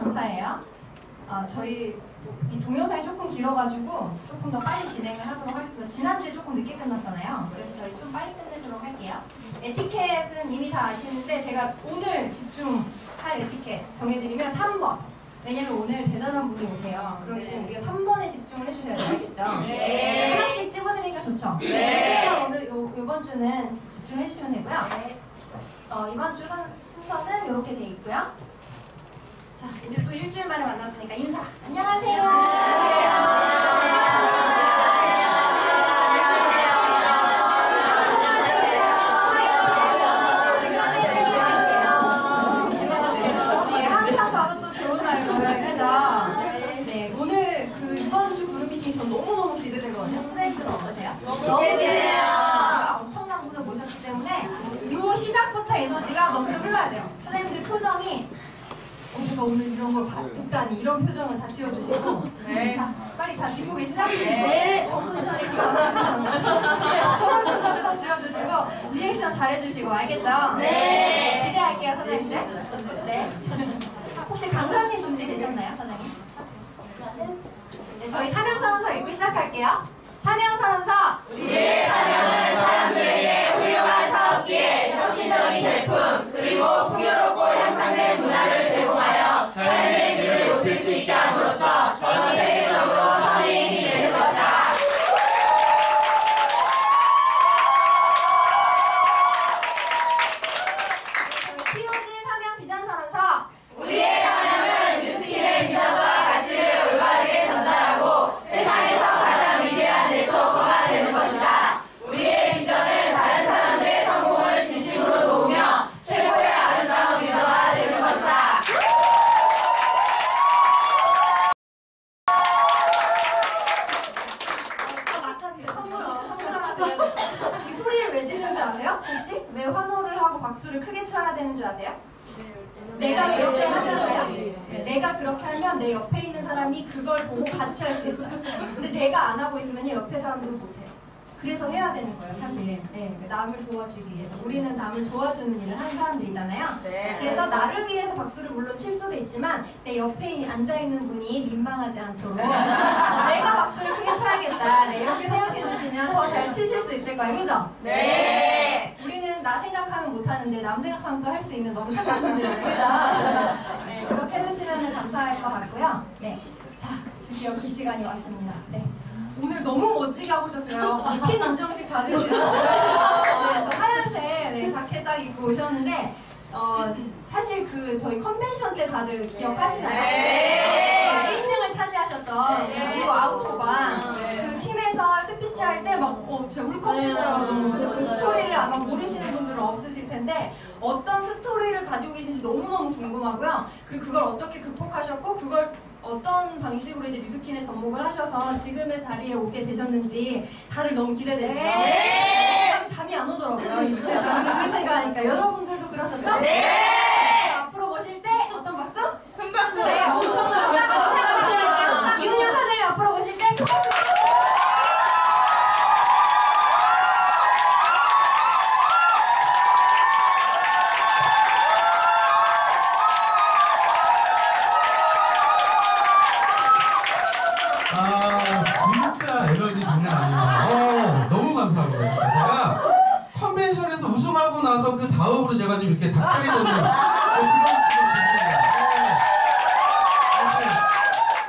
감사해요. 저희 이 동영상이 조금 길어가지고 조금 더 빨리 진행을 하도록 하겠습니다. 지난주에 조금 늦게 끝났잖아요. 그래서 저희 좀 빨리 끝내도록 할게요. 에티켓은 이미 다 아시는데 제가 오늘 집중할 에티켓 정해드리면 3번. 왜냐면 오늘 대단한 분이 오세요. 그러니까 우리가 3번에 집중을 해주셔야 되겠죠? 네. 하나씩 찝어드리니까 좋죠? 네. 오늘 이번 주는 집중을 해주시면 되고요. 이번 주 순서는 이렇게 돼 있고요. 자, 우리 또 일주일 만에 만났으니까 인사. 안녕하세요. 항상 봐도 또 좋은 날이고요. 그죠? 네, 오늘 이번 주 그룹 미팅 전 너무너무 기대되거든요. 선생님들은 어떠세요? 너무 기대돼요. 엄청난 분을 모셨기 때문에 이 시작부터 에너지가 넘쳐 흘러야 돼요. 선생님들 표정이 우리가 오늘 이런 걸 듣다니 이런 표정을 다 지어주시고 네. 자, 빨리 다 짓고 계시죠? 네. 정선이 선생님 저런 표정을 다 지어주시고 리액션 잘해주시고 알겠죠? 네. 기대할게요 선생님들. 네. 혹시 강사님 준비되셨나요 선생님? 네, 저희 사명선서 읽고 시작할게요. 사명선서 우리의 사명은 사람들에게 훌륭한 사업기회, 혁신적인 제품, 그리고 풍요롭고 향상된 문화를 제공하여 삶의 질을 높일 수 있게 함으로써 전 세계적으로 선행이 되는 것이다. POG 사명 비전선언서 우리의 사명은 뉴스킨의 비전과 가치를 올바르게 전달하고 세상에서 가장 위대한 네트워커가 되는 것이다. 우리의 비전은 다른 사람들의 성공을 진심으로 도우며 최고의 아름다운 리더가 되는 것이다. 선물 하나 드려요. 이 소리를 왜 지르는 줄 아세요? 혹시? 왜 환호를 하고 박수를 크게 쳐야 되는 줄 아세요? 내가 그렇게 하잖아요. 네, 내가 그렇게 하면 내 옆에 있는 사람이 그걸 보고 같이 할 수 있어요. 근데 내가 안 하고 있으면 옆에 사람들은 못해요. 그래서 해야 되는 거예요, 사실. 네, 남을 도와주기 위해서. 우리는 남을 도와주는 일을 하는 사람들이잖아요. 네. 그래서 나를 위해서 박수를 물론 칠 수도 있지만 내 옆에 앉아있는 분이 민망하지 않도록 내가 박수를 크게 쳐야겠다. 네, 이렇게 생각해 주시면 더 잘 치실 수 있을 거예요. 그죠? 네. 우리는 나 생각하면 못하는데 남 생각하면 또 할 수 있는 너무 착한 분들이에요. 그죠? 네, 그렇게 해주시면 감사할 것 같고요. 네. 자, 드디어 그 시간이 왔습니다. 네. 오늘 너무 멋지게 하고 오셨어요. 핀 인정식 받으시는 하얀색 자켓 딱 입고 오셨는데 사실 저희 컨벤션 때 다들 기억하시나요? 네. 1등을 차지하셨던 그리고 아우토반 그 팀에서 스피치 할 때 막 진짜 울컥했어요. 그 스토리를 아마 모르시는 분들은 없으실 텐데 어떤 스토리를 가지고 계신지 너무너무 궁금하고요. 그리고 그걸 어떻게 극복하셨고 그걸 어떤 방식으로 이제 뉴스킨에 접목을 하셔서 지금의 자리에 오게 되셨는지 다들 너무 기대되시죠? 네. 잠이 안 오더라고요. 이분들 생각하니까 여러분들도 그러셨죠? 네. 앞으로 보실 때 어떤 박수? 큰 박수. 네, 엄청난 박수. 이은영 사장님 앞으로 보실 때 큰 박수. 진짜 에너지 장난 아니에요. 너무 감사합니다. 진짜 제가 컨벤션에서 우승하고 나서 그 다음으로 제가 지금 이렇게 닭살이 돋는 그런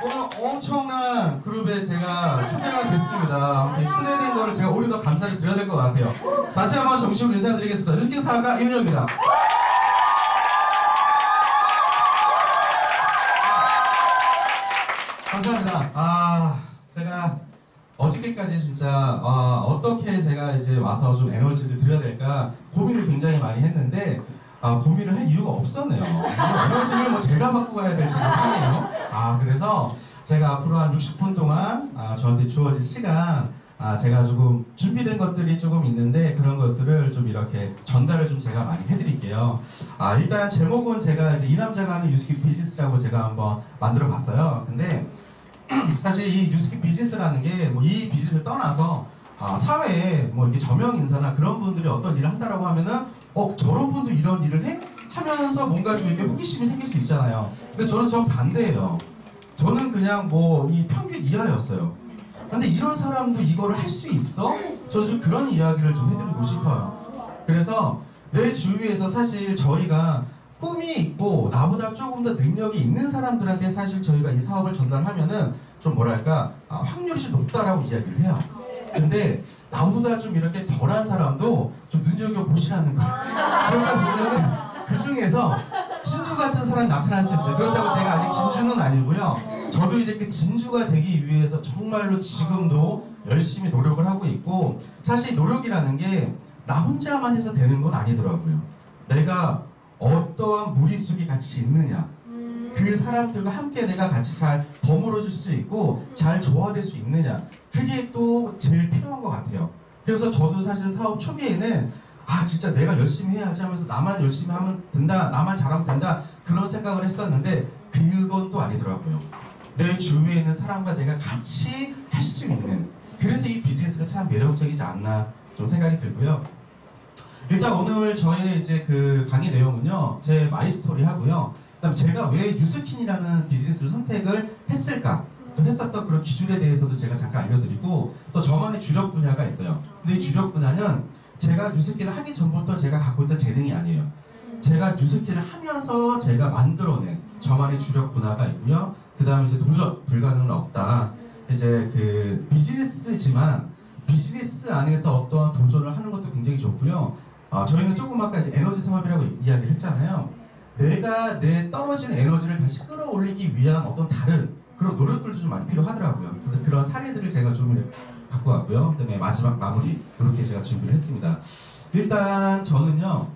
오늘 엄청난 그룹에 제가 초대가 됐습니다. 초대된 거를 제가 오히려 더 감사를 드려야 될 것 같아요. 다시 한번 정식으로 인사드리겠습니다. 뉴스킨 사가 이은혁입니다. 감사합니다. 제가 어저께까지 진짜 어떻게 제가 이제 와서 좀 에너지를 드려야 될까 고민을 굉장히 많이 했는데 고민을 할 이유가 없었네요. 에너지를 뭐 제가 받고 가야 될지 모르겠네요. 그래서 제가 앞으로 한 60분 동안 저한테 주어진 시간 제가 조금 준비된 것들이 조금 있는데 그런 것들을 좀 이렇게 전달을 좀 제가 많이 해드릴게요. 일단 제목은 제가 이제 이 남자가 하는 뉴스킨 비즈니스라고 제가 한번 만들어 봤어요. 근데 사실 이 뉴스킨 비즈니스라는 게 뭐 이 비즈니스를 떠나서 사회에 뭐 이렇게 저명 인사나 그런 분들이 어떤 일을 한다라고 하면은 저런 분도 이런 일을 해? 하면서 뭔가 좀 이렇게 호기심이 생길 수 있잖아요. 근데 저는 전 반대예요. 저는 그냥 뭐 이 평균 이하였어요. 근데 이런 사람도 이거를 할 수 있어? 저는 좀 그런 이야기를 좀 해드리고 싶어요. 그래서 내 주위에서 사실 저희가 꿈이 있고 나보다 조금 더 능력이 있는 사람들한테 사실 저희가 이 사업을 전달하면은 좀 뭐랄까 확률이 좀 높다라고 이야기를 해요. 근데 나보다 좀 이렇게 덜한 사람도 좀 눈여겨보시라는 거예요. 그러다 보면은 그 중에서 진주 같은 사람이 나타날 수 있어요. 그렇다고 제가 아직 진주는 아니고요. 저도 이제 그 진주가 되기 위해서 정말로 지금도 열심히 노력을 하고 있고, 사실 노력이라는 게 나 혼자만 해서 되는 건 아니더라고요. 내가 어떠한 무리수기 같이 있느냐, 그 사람들과 함께 내가 같이 잘 버무려질 수 있고 잘 조화될 수 있느냐, 그게 또 제일 필요한 것 같아요. 그래서 저도 사실 사업 초기에는 진짜 내가 열심히 해야지 하면서 나만 열심히 하면 된다, 나만 잘하면 된다, 그런 생각을 했었는데 그건 또 아니더라고요. 내 주위에 있는 사람과 내가 같이 할 수 있는, 그래서 이 비즈니스가 참 매력적이지 않나 좀 생각이 들고요. 일단 오늘 저의 이제 그 강의 내용은요, 제 마이스토리 하고요. 그다음 제가 왜 뉴스킨이라는 비즈니스를 선택을 했을까, 또 했었던 그런 기준에 대해서도 제가 잠깐 알려드리고, 또 저만의 주력 분야가 있어요. 근데 이 주력 분야는 제가 뉴스킨을 하기 전부터 제가 갖고 있던 재능이 아니에요. 제가 뉴스킨을 하면서 제가 만들어낸 저만의 주력 분야가 있고요. 그 다음에 이제 도전 불가능은 없다. 이제 그 비즈니스지만 비즈니스 안에서 어떠한 도전을 하는 것도 굉장히 좋고요. 저희는 조금 아까 이제 에너지 사업이라고 이야기를 했잖아요. 내가 내 떨어진 에너지를 다시 끌어올리기 위한 어떤 다른 그런 노력들도 좀 많이 필요하더라고요. 그래서 그런 사례들을 제가 좀 갖고 왔고요. 그다음에 마지막 마무리 그렇게 제가 준비를 했습니다. 일단 저는요,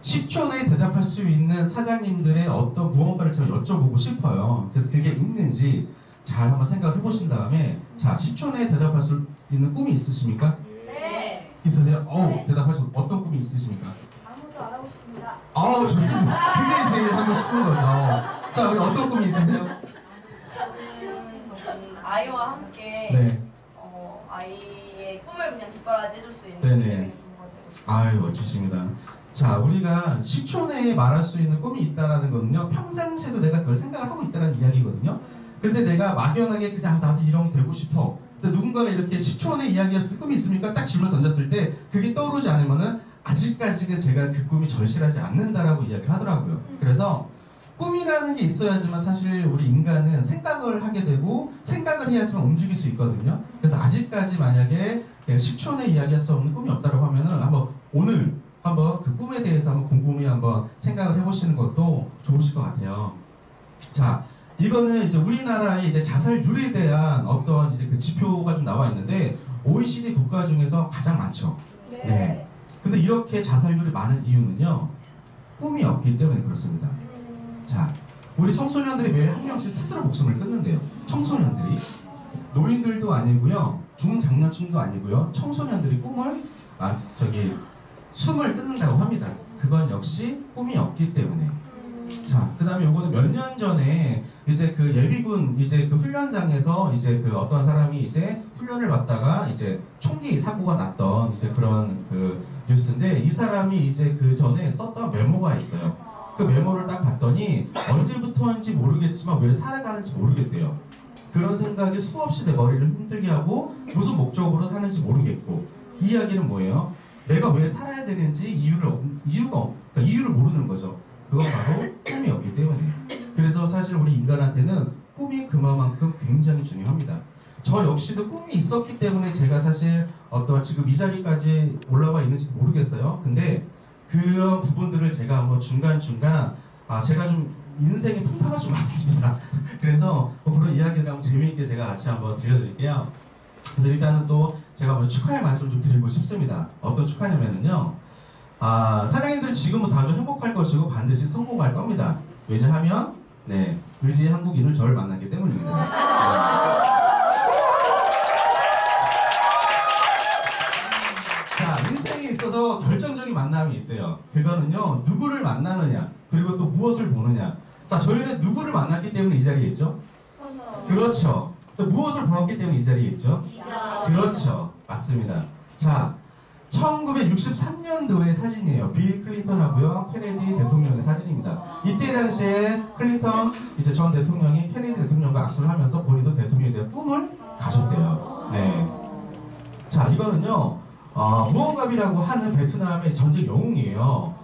10초 내에 대답할 수 있는 사장님들의 어떤 무언가를 제가 여쭤보고 싶어요. 그래서 그게 있는지 잘 한번 생각을 해보신 다음에, 자, 10초 내에 대답할 수 있는 꿈이 있으십니까? 네. 있으세요? 대답하시면 어떤 꿈이 있으십니까? 아무도 안 하고 싶습니다. 좋습니다. 그게 제일 하고 싶은 거죠. 자, 우리 어떤 꿈이 있으세요? 저는 아이와 함께 네. 아이의 꿈을 그냥 뒷바라지 해줄 수 있는 네네. 굉장히 부모가 되고 싶어요. 멋지십니다. 자, 우리가 10초 내에 말할 수 있는 꿈이 있다라는 거는요, 평상시에도 내가 그걸 생각을 하고 있다는 이야기거든요. 근데 내가 막연하게 그냥 나도 이런 게 되고 싶어. 근데 누군가가 이렇게 10초 내에 이야기했을 때 꿈이 있습니까? 딱 질문 던졌을 때 그게 떠오르지 않으면은 아직까지는 제가 그 꿈이 절실하지 않는다라고 이야기를 하더라고요. 그래서 꿈이라는 게 있어야지만 사실 우리 인간은 생각을 하게 되고 생각을 해야지만 움직일 수 있거든요. 그래서 아직까지 만약에 10초 내에 이야기할 수 없는 꿈이 없다고 하면은 오늘 한번 그 꿈에 대해서 한번 곰곰이 한번 생각을 해보시는 것도 좋으실 것 같아요. 자, 이거는 이제 우리나라의 이제 자살률에 대한 어떤 이제 그 지표가 좀 나와 있는데 OECD 국가 중에서 가장 많죠. 네. 근데 이렇게 자살률이 많은 이유는요, 꿈이 없기 때문에 그렇습니다. 자, 우리 청소년들이 매일 한 명씩 스스로 목숨을 끊는데요. 청소년들이, 노인들도 아니고요, 중장년층도 아니고요, 청소년들이 숨을 끊는다고 합니다. 그건 역시 꿈이 없기 때문에. 자, 그 다음에 요거는 몇 년 전에 이제 그 예비군 이제 그 훈련장에서 이제 그 어떤 사람이 이제 훈련을 받다가 이제 총기 사고가 났던 이제 그런 그 뉴스인데, 이 사람이 이제 그 전에 썼던 메모가 있어요. 그 메모를 딱 봤더니 언제부터인지 모르겠지만 왜 살아가는지 모르겠대요. 그런 생각이 수없이 내 머리를 힘들게 하고 무슨 목적으로 사는지 모르겠고, 이 이야기는 뭐예요? 내가 왜 살아야 되는지 이유를 모르는 거죠. 그건 바로 꿈이 없기 때문에. 그래서 사실 우리 인간한테는 꿈이 그만큼 굉장히 중요합니다. 저 역시도 꿈이 있었기 때문에 제가 사실 지금 이 자리까지 올라와 있는지 모르겠어요. 근데 그런 부분들을 제가 한번 중간중간 제가 좀 인생의 풍파가 좀 많습니다. 그래서 그런 이야기를 한번 재미있게 제가 같이 한번 들려드릴게요. 그래서 일단은 또 제가 먼저 축하의 말씀을 좀 드리고 싶습니다. 어떤 축하냐면요, 사장님들은 지금부터 아주 행복할 것이고 반드시 성공할 겁니다. 왜냐하면 의지의 한국인을 저를 만났기 때문입니다. 자, 인생에 있어서 결정적인 만남이 있대요. 그거는요, 누구를 만나느냐, 그리고 또 무엇을 보느냐. 자, 저희는 누구를 만났기 때문에 이 자리에 있죠? 그렇죠. 또 무엇을 보았기 때문에 이 자리에 있죠? 그렇죠. 맞습니다. 자, 1963년도의 사진이에요. 빌 클린턴하고요, 케네디 대통령의 사진입니다. 이때 당시에 클린턴 이제 전 대통령이 케네디 대통령과 악수를 하면서 본인도 대통령에 대한 꿈을 가졌대요. 네. 자, 이거는요, 무언갑이라고 하는 베트남의 전쟁 영웅이에요.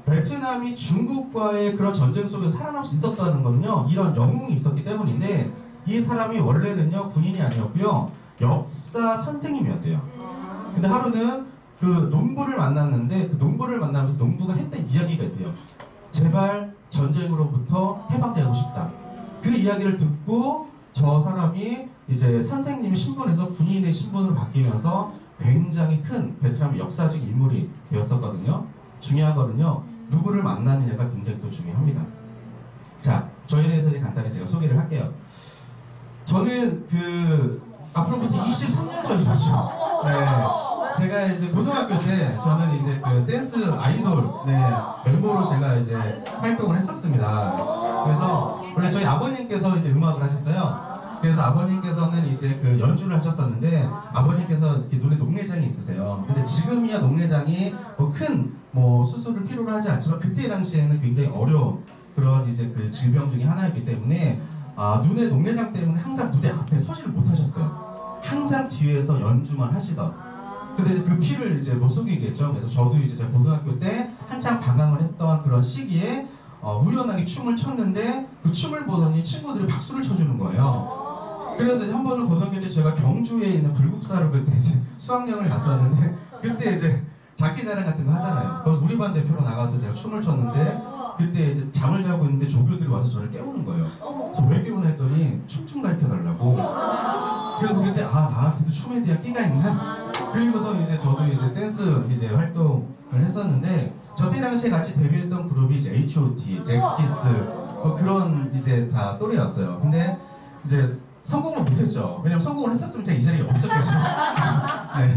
베트남이 중국과의 그런 전쟁 속에서 살아남을 수 있었다는 거는요, 이런 영웅이 있었기 때문인데, 이 사람이 원래는요, 군인이 아니었고요, 역사 선생님이었대요. 근데 하루는 그 농부를 만났는데, 그 농부를 만나면서 농부가 했던 이야기가 있대요. 제발 전쟁으로부터 해방되고 싶다. 그 이야기를 듣고 저 사람이 이제 선생님의 신분에서 군인의 신분으로 바뀌면서 굉장히 큰 베트남의 역사적 인물이 되었었거든요. 중요한 거는요, 누구를 만나느냐가 굉장히 또 중요합니다. 자, 저에 대해서 이제 간단히 제가 소개를 할게요. 저는 앞으로부터 23년 전이죠. 네. 제가 이제 고등학교 때 저는 이제 그 댄스 아이돌 멤버로 제가 이제 활동을 했었습니다. 그래서 원래 저희 아버님께서 이제 음악을 하셨어요. 그래서 아버님께서는 이제 그 연주를 하셨었는데 아버님께서 이렇게 눈에 녹내장이 있으세요. 근데 지금이야 녹내장이 큰 수술을 필요로 하지 않지만 그때 당시에는 굉장히 어려운 그런 이제 그 질병 중에 하나였기 때문에 눈에 녹내장 때문에 항상 무대 앞에 서지를 못하셨어요. 항상 뒤에서 연주만 하시던. 근데 이제 그 피를 이제 못 속이겠죠. 그래서 저도 이제 제가 고등학교 때 한창 방황을 했던 그런 시기에 우연하게 춤을 췄는데 그 춤을 보더니 친구들이 박수를 쳐주는 거예요. 그래서 이제 한 번은 고등학교 때 제가 경주에 있는 불국사로 그때 이제 수학여행을 갔었는데 그때 이제 장기자랑 같은 거 하잖아요. 그래서 우리 반 대표로 나가서 제가 춤을 췄는데 그때 이제 잠을 자고 있는데 조교들이 와서 저를 깨우는 거예요. 그래서 왜 깨우나 했더니 춤 좀 가르쳐 달라고. 그래서 그때 나한테도 춤에 대한 끼가 있나? 그리고서 이제 저도 이제 댄스 이제 활동을 했었는데 저때 당시에 같이 데뷔했던 그룹이 이제 H.O.T, 잭스키스 그런 이제 다 또래였어요. 근데 이제 성공을 못했죠. 왜냐면 성공을 했었으면 제가 이 자리에 없었겠죠. 네.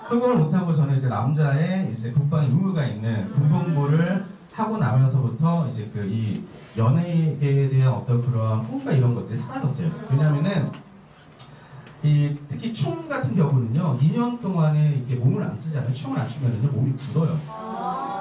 성공을 못하고 저는 이제 남자의 이제 국방의 의무가 있는 군복무를 하고 나면서부터 이제 그 이 연예계에 대한 어떤 그런 꿈과 이런 것들이 사라졌어요. 왜냐면은 특히 춤 같은 경우는요, 2년 동안에 이렇게 몸을 안 쓰잖아요. 춤을 안 추면은요, 몸이 굳어요.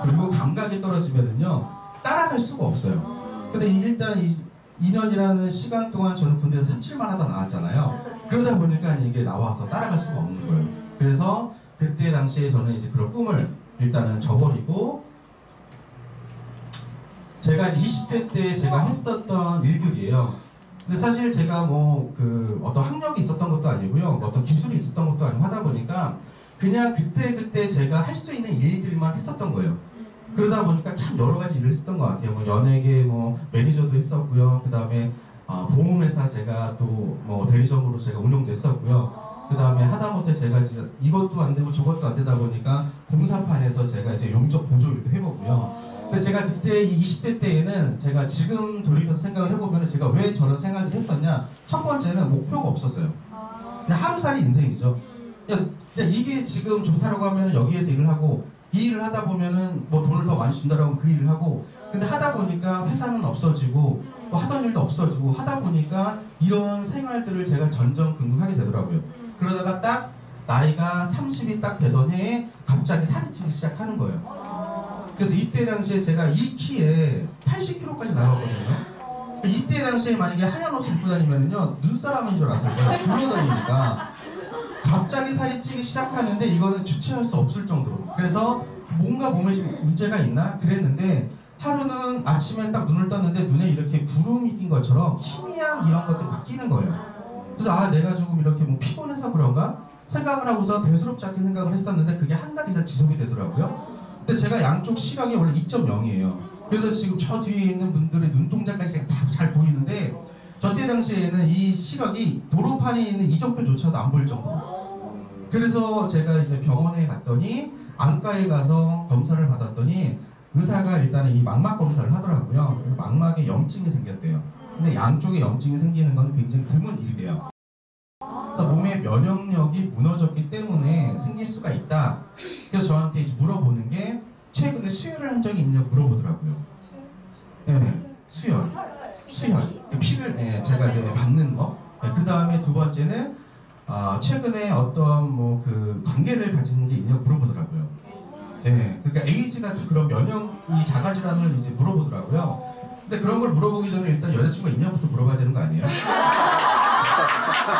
그리고 감각이 떨어지면은요, 따라갈 수가 없어요. 근데 일단 2년이라는 시간 동안 저는 군대에서 삽질만 하다 나왔잖아요. 그러다 보니까 이게 나와서 따라갈 수가 없는 거예요. 그래서 그때 당시에 저는 이제 그런 꿈을 일단은 저버리고, 제가 이제 20대 때 제가 했었던 일들이에요. 근데 사실 제가 어떤 학력이 있었던 것도 아니고요, 어떤 기술이 있었던 것도 아니고 하다 보니까 그냥 그때 제가 할 수 있는 일들만 했었던 거예요. 그러다 보니까 참 여러 가지 일을 했었던 것 같아요. 연예계 매니저도 했었고요. 그 다음에 보험회사 제가 또 대리점으로 제가 운영도 했었고요. 그 다음에 하다못해 제가 진짜 이것도 안 되고 저것도 안 되다 보니까 공사판에서 제가 이제 용접 보조 일도 해보고요. 근데 제가 그때 20대 때에는 제가 지금 돌이켜서 생각을 해보면 제가 왜 저런 생각을 했었냐. 첫 번째는 목표가 없었어요. 그냥 하루살이 인생이죠. 그냥 이게 지금 좋다라고 하면 여기에서 일을 하고 이 일을 하다 보면은 돈을 더 많이 준다라고 하면 그 일을 하고 근데 하다 보니까 회사는 없어지고 하던 일도 없어지고 하다 보니까 이런 생활들을 제가 전전긍긍하게 되더라고요. 그러다가 딱 나이가 30이 딱 되던 해에 갑자기 살이 찌기 시작하는 거예요. 그래서 이때 당시에 제가 이 키에 80kg까지 나왔거든요. 이때 당시에 만약에 하얀 옷을 입고 다니면은요, 눈사람인 줄 알았을 거예요. 굴러다니니까. 갑자기 살이 찌기 시작하는데 이거는 주체할 수 없을 정도로. 그래서 뭔가 몸에 좀 문제가 있나? 그랬는데 하루는 아침에 딱 눈을 떴는데 눈에 이렇게 구름이 낀 것처럼 희미한 이런 것들이 바뀌는 거예요. 그래서 내가 조금 이렇게 피곤해서 그런가? 생각을 하고서 대수롭지 않게 생각을 했었는데 그게 한 달 이상 지속이 되더라고요. 근데 제가 양쪽 시각이 원래 2.0이에요. 그래서 지금 저 뒤에 있는 분들의 눈동자까지 다 잘 보이는데 저때 당시에는 이 시각이 도로판에 있는 이정표조차도 안 보일 정도로. 그래서 제가 이제 병원에 갔더니 안과에 가서 검사를 받았더니 의사가 일단은 이 망막 검사를 하더라고요. 그래서 망막에 염증이 생겼대요. 근데 양쪽에 염증이 생기는 건 굉장히 드문 일이래요. 그래서 몸의 면역력이 무너졌기 때문에 생길 수가 있다. 그래서 저한테 이제 물어보는 게 최근에 수혈을 한 적이 있냐고 물어보더라고요. 네, 수혈. 피를 제가 이제 받는 거. 그 다음에 두 번째는 최근에 어떤 뭐 그 관계를 가지는 게 있냐고 물어보더라고요. 네, 그러니까 에이즈 같은 그런 면역이 자가질환을 이제 물어보더라고요. 근데 그런 걸 물어보기 전에 일단 여자친구가 있냐부터 물어봐야 되는 거 아니에요?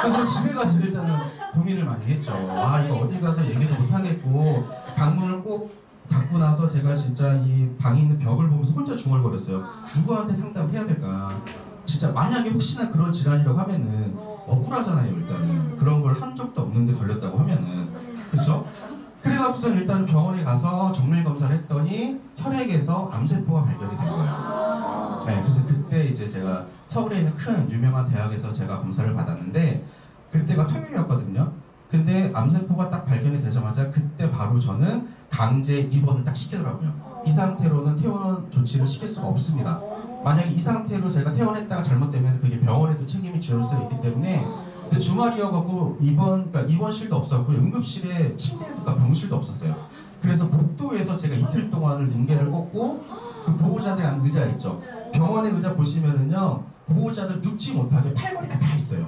그래서 집에 가서 일단은 고민을 많이 했죠. 아, 이거 어디 가서 얘기도 못 하겠고, 방문을 꼭 닫고 나서 제가 진짜 이 방에 있는 벽을 보면서 혼자 중얼거렸어요. 누구한테 상담을 해야 될까? 진짜 만약에 혹시나 그런 질환이라고 하면은 억울하잖아요, 일단은. 그런 걸 한 적도 없는데 걸렸다고 하면은. 그쵸? 그래가지고서 일단 병원에 가서 정밀 검사를 했더니 혈액에서 암세포가 발견이 된 거예요. 네, 그래서 그때 이제 제가 서울에 있는 큰 유명한 대학에서 제가 검사를 받았는데 그때가 토요일이었거든요. 근데 암세포가 딱 발견이 되자마자 그때 바로 저는 강제 입원을 딱 시키더라고요. 이 상태로는 퇴원 조치를 시킬 수가 없습니다. 만약에 이 상태로 제가 퇴원했다가 잘못되면 그게 병원에도 책임이 지을 수 있기 때문에 근데 주말이어갖고 그러니까 입원실도 없었고 응급실에 침대가 병실도 없었어요. 그래서 복도에서 제가 이틀 동안을 링겔을 꽂고 그 보호자들이 앉는 의자 있죠. 병원의 의자 보시면은요 보호자들 눕지 못하게 팔걸이가 다 있어요.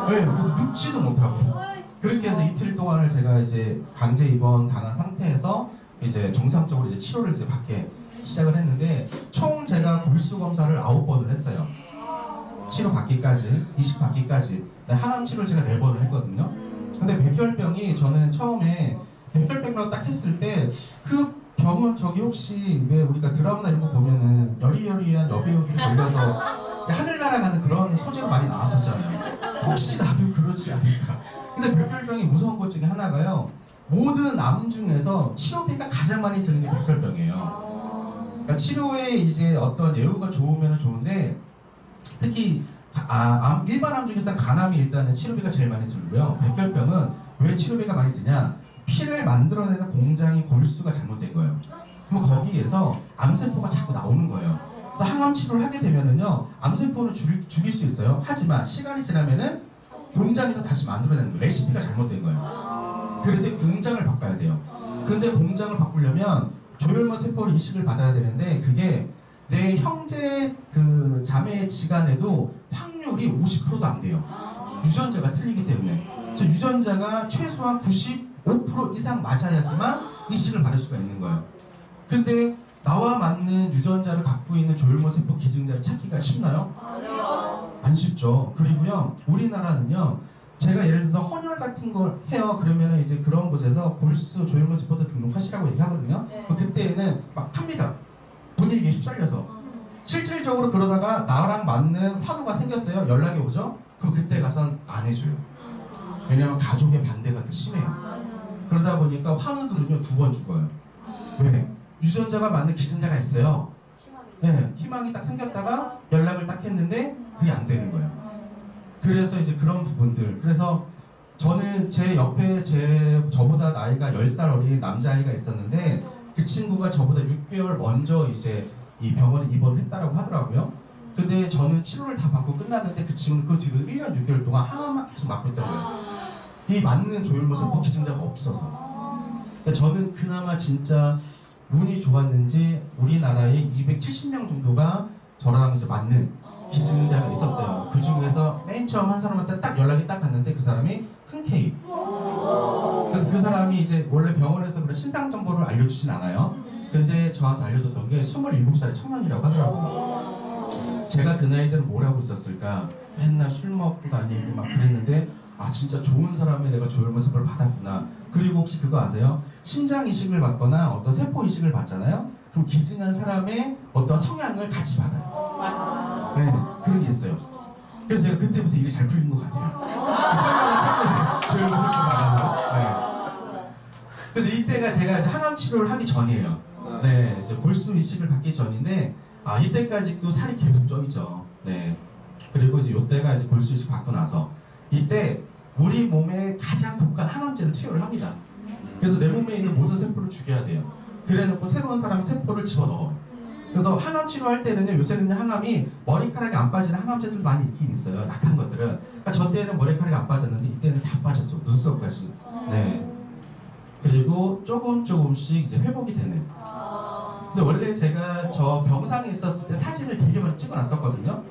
네, 그래서 눕지도 못하고 그렇게 해서 이틀 동안을 제가 이제 강제 입원 당한 상태에서 이제 정상적으로 이제 치료를 이제 받게 시작을 했는데 총 제가 골수 검사를 9번을 했어요. 치료 받기까지, 이식 받기까지. 항암 치료를 제가 4번을 했거든요. 근데 백혈병이 저는 처음에 백혈병이라고 딱 했을 때 그 병은 저기 혹시 왜 우리가 드라마나 이런 거 보면은 여리여리한 여배우들이 걸려서 하늘 날아가는 그런 소재가 많이 나왔었잖아요. 혹시 나도 그렇지 않을까. 근데 백혈병이 무서운 것 중에 하나가요. 모든 암 중에서 치료비가 가장 많이 드는 게 백혈병이에요. 그러니까 치료에 이제 어떤 예후가 좋으면 좋은데 특히 일반 암 중에서 간암이 일단은 치료비가 제일 많이 들고요. 백혈병은 왜 치료비가 많이 드냐? 피를 만들어내는 공장이 골수가 잘못된 거예요. 그럼 거기에서 암세포가 자꾸 나오는 거예요. 그래서 항암 치료를 하게 되면은요, 암세포는 죽일 수 있어요. 하지만 시간이 지나면은 공장에서 다시 만들어내는 거예요. 레시피가 잘못된 거예요. 그래서 공장을 바꿔야 돼요. 근데 공장을 바꾸려면 조혈모 세포를 이식을 받아야 되는데 그게 내 형제 그 자매 지간에도 확률이 50%도 안 돼요. 유전자가 틀리기 때문에. 그래서 유전자가 최소한 95% 이상 맞아야지만 이식을 받을 수가 있는 거예요. 근데 나와 맞는 유전자를 갖고 있는 조혈모 세포 기증자를 찾기가 쉽나요? 안 쉽죠. 그리고요, 우리나라는요, 제가 예를 들어서 헌혈 같은 걸 해요. 그러면 이제 그런 곳에서 골수 조혈모 세포도 등록하시라고 얘기하거든요. 그때는 막 합니다. 분위기에 휩쓸려서. 실질적으로 그러다가 나랑 맞는 환우가 생겼어요. 연락이 오죠? 그럼 그때 가선 안 해줘요. 왜냐면 가족의 반대가 더 심해요. 그러다 보니까 환우들은요 2번 죽어요. 왜? 유전자가 맞는 기증자가 있어요. 네, 희망이 딱 생겼다가 연락을 딱 했는데 그게 안 되는 거예요. 그래서 이제 그런 부분들. 그래서 저는 제 옆에 저보다 나이가 10살 어린 남자아이가 있었는데 그 친구가 저보다 6개월 먼저 이제 이 병원에 입원을 했다라고 하더라고요. 근데 저는 치료를 다 받고 끝났는데 그 친구는 그 뒤로 1년 6개월 동안 항암만 계속 맞고 있던 거예요. 이 맞는 조혈모 세포 기증자가 없어서. 근데 저는 그나마 진짜 운이 좋았는지 우리나라에 270명 정도가 저랑 이제 맞는 기증자가 있었어요. 그 중에서 맨 처음 한 사람한테 딱 연락이 딱 갔는데 그 사람이 흔쾌히. 그래서 그 사람이 이제 원래 병원에서 그런 신상 정보를 알려주진 않아요. 근데 저한테 알려줬던 게 27살의 청년이라고 하더라고요. 제가 그 나이 때는 뭘 하고 있었을까? 맨날 술 먹고 다니고 막 그랬는데 아 진짜 좋은 사람의 내가 조혈모 세포를 받았구나. 그리고 혹시 그거 아세요? 심장 이식을 받거나 어떤 세포 이식을 받잖아요. 그럼 기증한 사람의 어떤 성향을 같이 받아요. 네, 그런 게 있어요. 그래서 제가 그때부터 일이 잘 풀린 것 같아요. 설명을 찾는 조혈모 세포를 받아서. 네. 그래서 이때가 제가 이제 항암 치료를 하기 전이에요. 네, 이제 골수 이식을 받기 전인데 이때까지도 살이 계속 쪄있죠. 네. 그리고 이제 이때가 이제 골수 이식 받고 나서 이때 우리 몸에 가장 독한 항암제를 투여를 합니다. 그래서 내 몸에 있는 모든 세포를 죽여야 돼요. 그래놓고 새로운 사람의 세포를 집어넣어요. 그래서 항암 치료할 때는요, 요새는 항암이 머리카락이 안 빠지는 항암제들도 많이 있긴 있어요. 약한 것들은. 그러니까 저 때는 머리카락이 안 빠졌는데 이때는 다 빠졌죠. 눈썹까지. 네. 그리고 조금씩 이제 회복이 되는. 근데 원래 제가 저 병상에 있었을 때 사진을 되게 많이 찍어놨었거든요.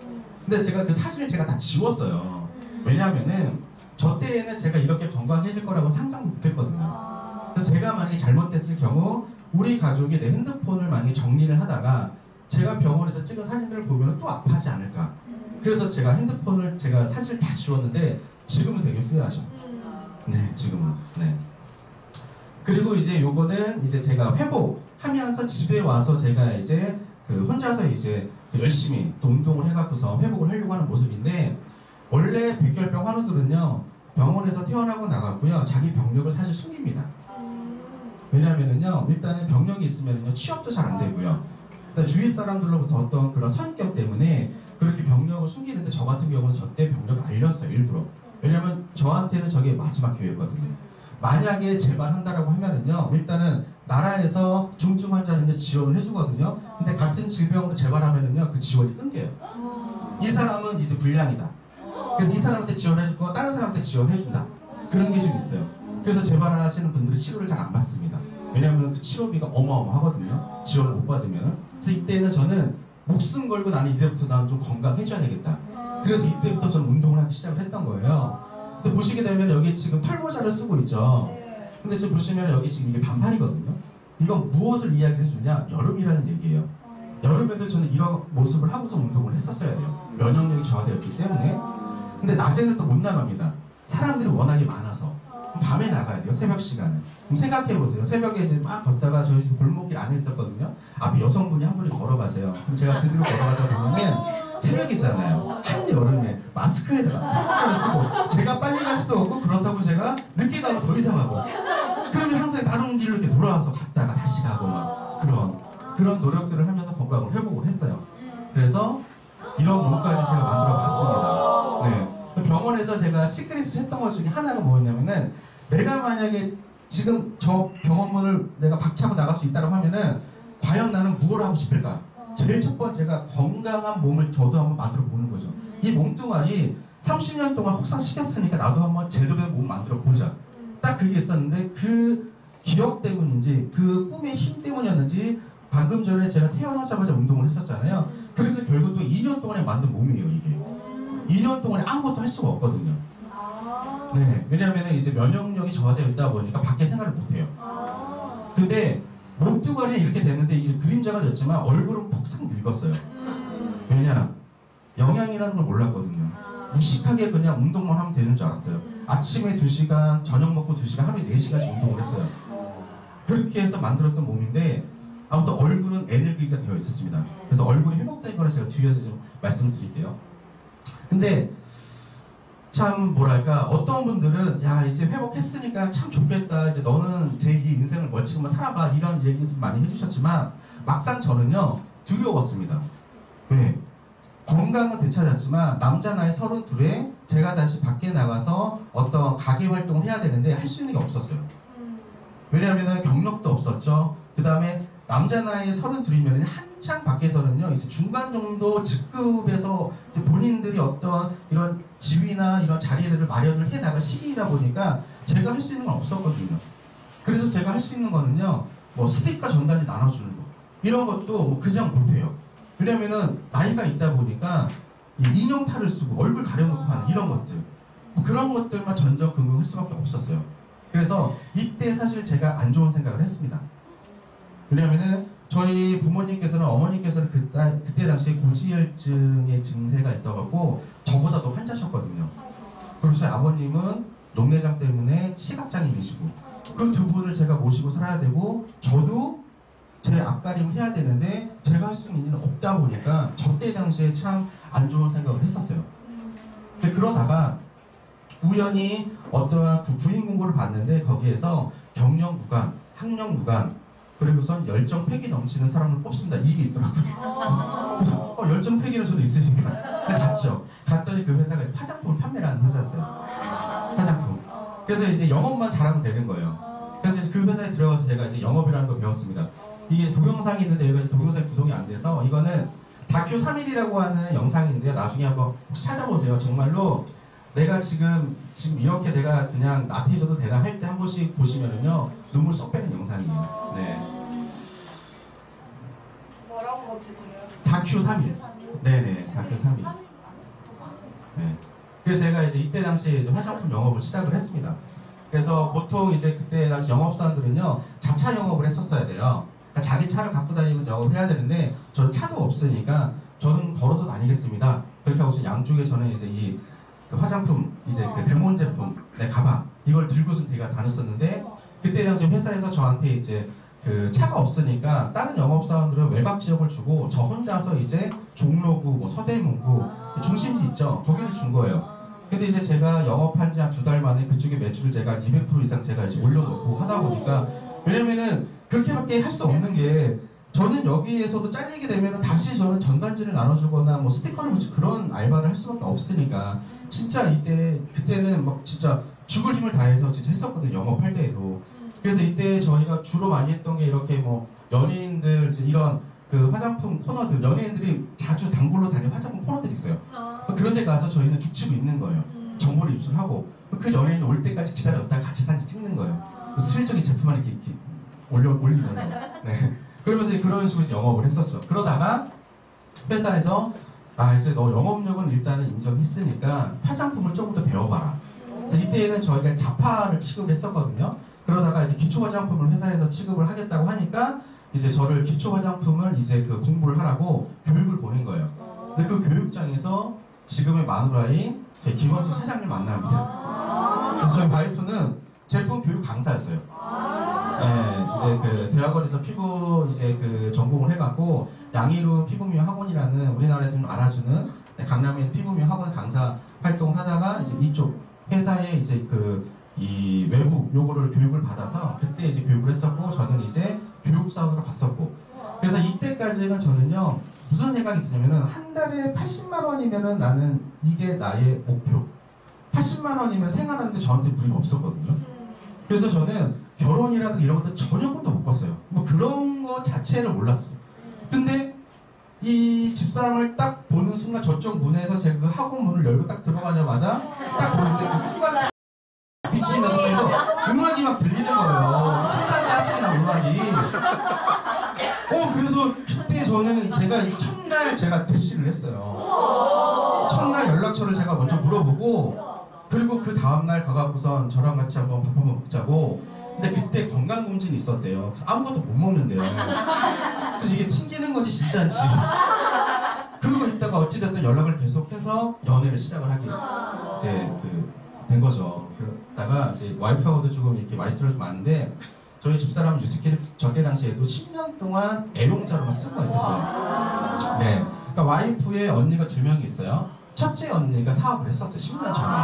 근데 제가 그 사진을 제가 다 지웠어요. 왜냐하면은 저 때에는 제가 이렇게 건강해질 거라고 상상도 못했거든요. 그래서 제가 만약에 잘못됐을 경우 우리 가족이 내 핸드폰을 만약에 정리를 하다가 제가 병원에서 찍은 사진들을 보면 또 아파하지 않을까. 그래서 제가 핸드폰을 제가 사진을 다 지웠는데 지금은 되게 후회하죠. 네, 지금은. 네. 그리고 이제 요거는 이제 제가 회복하면서 집에 와서 제가 이제 그 혼자서 이제 그 열심히 또 운동을 해갖고서 회복을 하려고 하는 모습인데, 원래 백혈병 환우들은요 병원에서 퇴원하고 나갔고요 자기 병력을 사실 숨깁니다. 왜냐면은요 일단은 병력이 있으면요 취업도 잘 안 되고요. 일단 주위 사람들로부터 어떤 그런 선입견 때문에 그렇게 병력을 숨기는데, 저 같은 경우는 저 때 병력을 알렸어요 일부러. 왜냐면 저한테는 저게 마지막 기회였거든요. 만약에 재발한다라고 하면은요 일단은 나라에서 중증 환자는요 지원을 해주거든요. 근데 같은 질병으로 재발하면은요 그 지원이 끊겨요. 이 사람은 이제 불량이다. 그래서 이 사람한테 지원해줄 거 다른 사람한테 지원해준다. 그런 게 좀 있어요. 그래서 재발하시는 분들은 치료를 잘 안 받습니다. 왜냐하면 그 치료비가 어마어마하거든요. 지원을 못 받으면. 그래서 이때는 저는 목숨 걸고 나는 이제부터 나는 좀 건강해져야 되겠다. 그래서 이때부터 저는 운동을 하기 시작을 했던 거예요. 근데 보시게 되면 여기 지금 털모자를 쓰고 있죠. 근데 지금 보시면 여기 지금 이게 반팔이거든요. 이건 무엇을 이야기해 주냐? 여름이라는 얘기예요. 여름에도 저는 이런 모습을 하고서 운동을 했었어야 돼요. 면역력이 저하되었기 때문에. 근데 낮에는 또 못 나갑니다. 사람들이 워낙에 많아서. 밤에 나가야 돼요. 새벽 시간에. 그럼 생각해보세요. 새벽에 이제 막 걷다가 저희 골목길 안에 있었거든요. 앞에 여성분이 한 분이 걸어가세요. 그럼 제가 그 뒤로 걸어가다 보면은 새벽이잖아요. 한여름에 마스크에다가 턱을 쓰고 제가 빨리 갈 수도 없고, 그렇다고 제가 늦게 가면 더 이상하고, 그러면 항상 다른 길로 이렇게 돌아와서 갔다가 다시 가고 막 그런 노력들을 하면서 건강을 회복을 했어요. 그래서 이런 몸까지 제가 만들어 봤습니다. 네. 병원에서 제가 시크릿을 했던 것 중에 하나가 뭐였냐면은, 내가 만약에 지금 저 병원문을 내가 박차고 나갈 수 있다고 하면은 과연 나는 무엇을 하고 싶을까? 제일 첫 번째가 건강한 몸을 저도 한번 만들어 보는 거죠. 이 몸뚱아리 30년 동안 혹사시켰으니까 나도 한번 제대로 된 몸 만들어 보자. 딱 그게 있었는데, 그 기억 때문인지 그 꿈의 힘 때문이었는지 방금 전에 제가 태어나자마자 운동을 했었잖아요. 그래서 결국 또 2년 동안에 만든 몸이에요 이게. 2년 동안에 아무것도 할 수가 없거든요. 네, 왜냐하면 이제 면역력이 저하되어 있다 보니까 밖에 생활을 못해요. 근데 몸뚱아리는 이렇게 됐는데 이제 그림자가 됐지만 얼굴은 폭삭 늙었어요. 왜냐? 영양이라는 걸 몰랐거든요. 무식하게 그냥 운동만 하면 되는 줄 알았어요. 아침에 2시간, 저녁 먹고 2시간, 하루에 4시간씩 운동을 했어요. 그렇게 해서 만들었던 몸인데, 아무튼 얼굴은 에너지가 되어 있었습니다. 그래서 얼굴이 회복된 거를 제가 뒤에서 좀 말씀드릴게요. 근데 참 뭐랄까, 어떤 분들은 야 이제 회복했으니까 참 좋겠다, 이제 너는 제2 인생을 멋지게 한번 살아봐, 이런 얘기도 많이 해주셨지만 막상 저는요 두려웠습니다. 왜? 건강은 되찾았지만 남자 나이 32에 제가 다시 밖에 나가서 어떤 가게 활동을 해야 되는데 할 수 있는 게 없었어요. 왜냐하면 경력도 없었죠. 그 다음에 남자 나이 32이면 한창 밖에서는요 이제 중간 정도 직급에서 이제 본인들이 어떤 이런 지위나 이런 자리들을 마련을 해 나갈 시기이다 보니까 제가 할 수 있는 건 없었거든요. 그래서 제가 할 수 있는 거는요 뭐 스티커 전단지 나눠주는 거, 이런 것도 뭐 그냥 못해요. 왜냐면은 나이가 있다 보니까 이 인형탈을 쓰고 얼굴 가려놓고 하는 이런 것들, 뭐 그런 것들만 전전긍긍할 수밖에 없었어요. 그래서 이때 사실 제가 안 좋은 생각을 했습니다. 왜냐면은 저희 부모님께서는, 어머니께서는 그때 당시에 고지혈증의 증세가 있어갖고 저보다 더 환자셨거든요. 그리고 저희 아버님은 녹내장 때문에 시각장애이시고, 그 두 분을 제가 모시고 살아야 되고 저도 제 앞가림을 해야 되는데 제가 할 수 있는 일은 없다 보니까 저때 당시에 참 안 좋은 생각을 했었어요. 근데 그러다가 우연히 어떠한 구인 공고를 봤는데 거기에서 경영구간, 학령구간, 그리고선 열정 패기 넘치는 사람을 뽑습니다. 이게 있더라고요. 그래서 열정 패기는 저도 있으신가? 갔죠. 갔더니 그 회사가 화장품을 판매하는 회사였어요. 화장품. 그래서 이제 영업만 잘하면 되는 거예요. 그래서 이제 그 회사에 들어가서 제가 이제 영업이라는 걸 배웠습니다. 이게 동영상이 있는데 여기가 동영상이 구동이 안 돼서, 이거는 다큐 3일이라고 하는 영상인데요. 나중에 한번 혹시 찾아보세요. 정말로 내가 지금 이렇게 내가 그냥 나태해져도 되나 할 때 한 번씩 보시면은요 눈물 쏙 빼는 영상이에요. 네. 뭐라고 검색해요? 다큐 3일. 네네, 다큐 3일. 네. 그래서 제가 이제 이때 당시에 이제 화장품 영업을 시작을 했습니다. 그래서 보통 이제 그때 당시 영업사원들은요, 자차 영업을 했었어야 돼요. 그러니까 자기 차를 갖고 다니면서 영업을 해야 되는데, 저는 차도 없으니까 저는 걸어서 다니겠습니다. 그렇게 하고서 양쪽에 저는 이제 이 그 화장품, 이제 그 데몬 제품, 네, 가방, 이걸 들고서 제가 다녔었는데, 그때 당시 회사에서 저한테 이제 그 차가 없으니까 다른 영업사원들은 외곽 지역을 주고 저 혼자서 이제 종로구, 뭐 서대문구, 중심지 있죠? 거기를 준 거예요. 근데 이제 제가 영업한 지 한 2달 만에 그쪽에 매출을 제가 200% 이상 제가 이제 올려놓고 하다 보니까, 왜냐면은 그렇게밖에 할 수 없는 게, 저는 여기에서도 잘리게 되면 다시 저는 전단지를 나눠주거나 뭐 스티커를 붙이고 그런 알바를 할 수밖에 없으니까, 진짜 그때는 막 진짜 죽을 힘을 다해서 진짜 했었거든요, 영업할 때에도. 그래서 이때 저희가 주로 많이 했던 게 이렇게 뭐 연예인들 이런 그 화장품 코너들, 연예인들이 자주 단골로 다니는 화장품 코너들이 있어요. 그런 데 가서 저희는 죽치고 있는 거예요. 정보를 입수하고 그 연예인이 올 때까지 기다렸다가 같이 사진 찍는 거예요. 슬쩍 이 제품을 이렇게 올리면서. 네. 그러면서 그런 식으로 영업을 했었죠. 그러다가 회사에서 이제 너 영업력은 일단은 인정했으니까 화장품을 조금 더 배워봐라. 그래서 이때는 저희가 자파를 취급을 했었거든요. 그러다가 이제 기초 화장품을 회사에서 취급을 하겠다고 하니까 이제 저를 기초 화장품을 이제 그 공부를 하라고 교육을 보낸 거예요. 근데 그 교육장에서 지금의 마누라인 저희 김원수 사장님 만납니다. 그래서 저희 와이프는 제품 교육 강사였어요. 네, 이제 그 대학원에서 피부 이제 그 전공을 해갖고 양희루 피부미용 학원이라는 우리나라에서 좀 알아주는 강남에 있는 피부미용 학원 강사 활동을 하다가 이제 이쪽 회사에 이제 이 외부 요거를 교육을 받아서 그때 이제 교육을 했었고, 저는 이제 교육 사업으로 갔었고, 그래서 이때까지는 저는요 무슨 생각이 있었냐면은 한 달에 80만 원이면은 나는 이게 나의 목표. 80만 원이면 생활하는데 저한테 무리가 없었거든요. 그래서 저는 결혼이라든 이런 것도 전혀 꿈도 못 꿨어요. 뭐 그런 거 자체를 몰랐어. 근데 이 집사람을 딱 보는 순간 저쪽 문에서 제가 그 학원 문을 열고 딱 들어가자마자 딱 보는데 그 순간 비치면서 계속 음악이 막 들리는 거예요. 천사들이 합창이 나온 음악이. 그래서 그때 저는 제가 이 첫날 제가 대시를 했어요. 첫날 연락처를 제가 먼저 물어보고, 그리고 그 다음날 가갖고선 저랑 같이 한번 밥 한번 먹자고. 근데 그때 건강검진이 있었대요. 그래서 아무것도 못 먹는데요. 그래서 이게 튕기는 건지 진짜인지. 그러고 있다가 어찌됐든 연락을 계속해서 연애를 시작을 하게 이제 된 거죠. 그러다가 이제 와이프하고도 조금 이렇게 마이스터가 좀 많은데, 저희 집사람 유스케를 저때 당시에도 10년 동안 애용자로만 쓰고 있었어요. 네. 그러니까 와이프의 언니가 2명이 있어요. 첫째 언니가 사업을 했었어요. 10년 전에.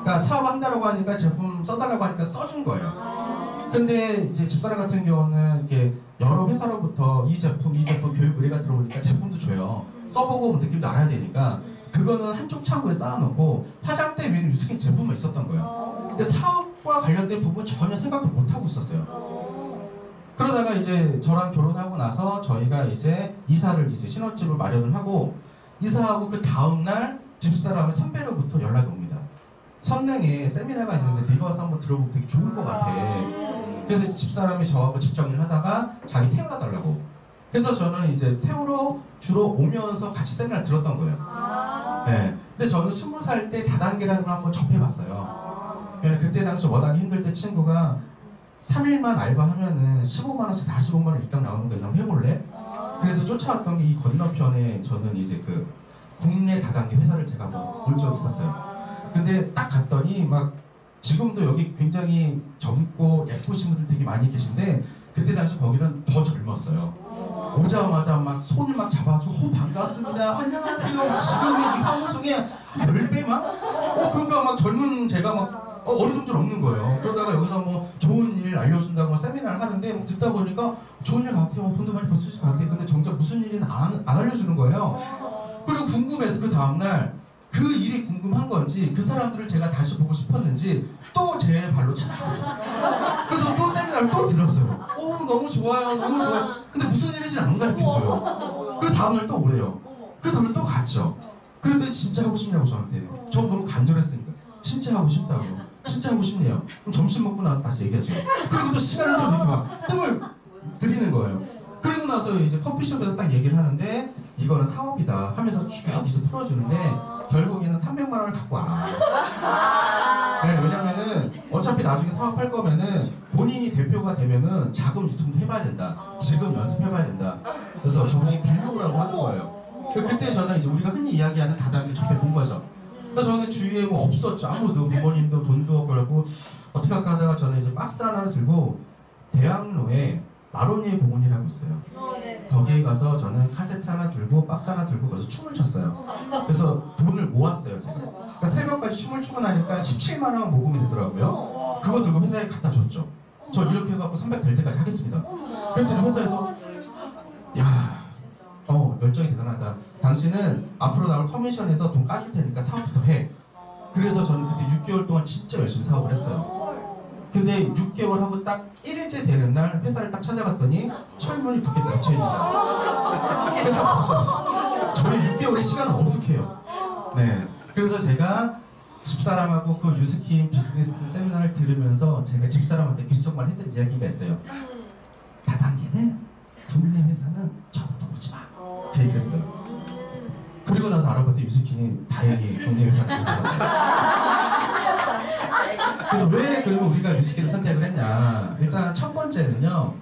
그러니까 사업한다라고 하니까 제품 써달라고 하니까 써준 거예요. 근데 이제 집사람 같은 경우는 이렇게 여러 회사로부터 이 제품 교육 의뢰가 들어오니까 제품도 줘요. 써보고 느낌도 알아야 되니까 그거는 한쪽 창고에 쌓아놓고 화장대 위에는 유스킨 제품만 있었던 거예요. 근데 사업과 관련된 부분 전혀 생각도 못 하고 있었어요. 그러다가 이제 저랑 결혼하고 나서 저희가 이제 이사를 이제 신혼집을 마련을 하고, 이사하고 그 다음날 집사람의 선배로부터 연락이 옵니다. 선릉에 세미나가 있는데 네가 와서 한번 들어보면 되게 좋을 것 같아. 그래서 집사람이 저하고 집 정리를 하다가 자기 태워다 달라고. 그래서 저는 이제 태우러 주로 오면서 같이 세미나를 들었던 거예요. 네. 근데 저는 20살 때 다단계라는 걸 한번 접해봤어요. 그때 당시 워낙 힘들 때 친구가 3일만 알바하면은 15만원씩 45만원 일당 나오는 거 그냥 해볼래? 그래서 쫓아왔던 게 이 건너편에 저는 이제 그 국내 다단계 회사를 제가 한번 본 적이 있었어요. 근데 딱 갔더니 막 지금도 여기 굉장히 젊고 예쁘신 분들 되게 많이 계신데, 그때 당시 거기는 더 젊었어요. 오자마자 막 손을 막 잡아주고 반갑습니다. 안녕하세요. 지금의 이 황우송의 10배 막? 그러니까 막 젊은 제가 막 어리둥절 없는 거예요. 그러다가 여기서 뭐 좋은 일 알려준다고 세미나를 하는데 뭐 듣다 보니까 좋은 일 같아요. 돈도 많이 벌 수 있을 것 같아요. 근데 정작 무슨 일인지 안 알려주는 거예요. 그리고 궁금해서 그 다음날 그 일이 궁금한 건지 그 사람들을 제가 다시 보고 싶었는지 또 제 발로 찾아갔어요. 그래서 또 세미나를 또 들었어요. 너무 좋아요. 너무 좋아요. 근데 무슨 일인지 안 가르쳐줘요. 그 다음날 또 오래요. 그 다음날 또 갔죠. 그랬더니 진짜 하고 싶냐고 저한테. 저 너무 간절했으니까. 진짜 하고 싶다고. 진짜 하고 싶네요. 그럼 점심 먹고 나서 다시 얘기하죠. 그리고 또 시간을 좀 이렇게 막 뜸을 들이는 거예요. 그리고 나서 이제 커피숍에서 딱 얘기를 하는데 이거는 사업이다 하면서 쭉 이제 풀어주는데 결국에는 300만 원을 갖고 와. 네, 왜냐면은 어차피 나중에 사업할 거면은 본인이 대표가 되면은 자금 유통도 해봐야 된다. 지금 연습해봐야 된다. 그래서 저보고 빌려오라고 하는 거예요. 그때 저는 이제 우리가 흔히 이야기하는 다단계를 접해본 거죠. 그래서 저는 주위에 뭐 없었죠. 아무도 부모님도 돈도 없고 그러고 어떻게 할까 하다가 저는 이제 박스 하나를 들고 대학로에 마로니에 공원이라고 있어요. 거기에 가서 저는 카세트 하나 들고 박스 하나 들고 가서 춤을 췄어요. 그래서 돈을 모았어요 제가. 그러니까 새벽까지 춤을 추고 나니까 17만 원 모금이 되더라고요. 그거 들고 회사에 갖다 줬죠. 저 이렇게 해갖고 300 될 때까지 하겠습니다. 그랬더니 회사에서 야, 열정이 대단하다. 당신은 앞으로 나올 커미션에서 돈 까줄 테니까 사업부터 해. 그래서 저는 그때 6개월 동안 진짜 열심히 사업을 했어요. 근데 6개월 하고 딱 1일째 되는 날 회사를 딱 찾아갔더니 철문이 2개 닫혀있는 거예요. 회사가 없었어. 저희 6개월의 시간은 엄숙해요. 네. 그래서 제가 집사람하고 그 유스킨 비즈니스 세미나를 들으면서 제가 집사람한테 귓속말 했던 이야기가 있어요. 다단계는 국내 회사는 쳐다보지 마. 그 얘기를 했어요. 그리고 나서 알아봤더니 유스킨이 다행히 국내 회사를 들어갔어요. 그래서 왜 그러면 우리가 유스킨을 선택을 했냐. 일단 첫 번째는요.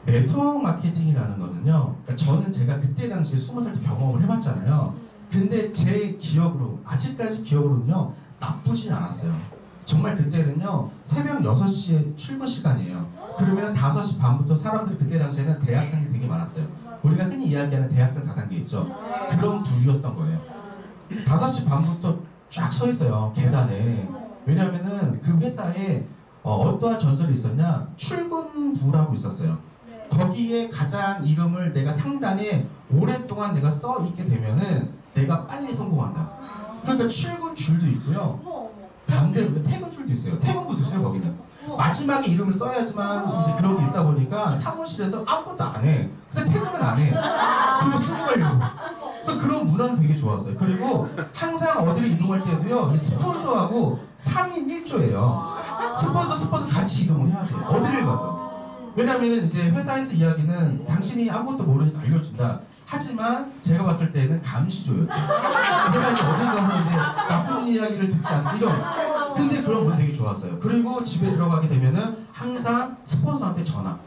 네트워크 마케팅이라는 거는요. 그러니까 저는 제가 그때 당시에 20살 때 경험을 해봤잖아요. 근데 제 기억으로 아직까지 기억으로는요. 나쁘진 않았어요. 정말 그때는요. 새벽 6시에 출근 시간이에요. 그러면 5시 반부터 사람들이 그때 당시에는 대학생이 되게 많았어요. 우리가 흔히 이야기하는 대학생 다단계 있죠. 그런 부류였던 거예요. 5시 반부터 쫙 서 있어요. 계단에. 왜냐면은 그 회사에 어떠한 전설이 있었냐. 출근부라고 있었어요. 거기에 가장 이름을 내가 상단에 오랫동안 내가 써 있게 되면은 내가 빨리 성공한다. 그러니까 출근 줄도 있고요. 반대로 퇴근 줄도 있어요. 퇴근부도 있어요 거기는. 마지막에 이름을 써야지만 이제 그런 게 있다 보니까 사무실에서 아무것도 안 해. 근데 퇴근은 안 해. 그거 쓰고 가려고. 그래서 그런 문화는 되게 좋았어요. 그리고 항상 어디를 이동할 때도요. 이 스폰서하고 3인 1조예요. 스폰서 같이 이동을 해야 돼요. 어디를 가도. 왜냐면 이제 회사에서 이야기는 당신이 아무것도 모르니까 알려준다. 하지만 제가 봤을 때는 감시조였죠. 내가 이제 어디 가서 이제 나쁜 이야기를 듣지 않고 이런. 근데 그런 분 되게 좋았어요. 그리고 집에 들어가게 되면은 항상 스폰서한테 전화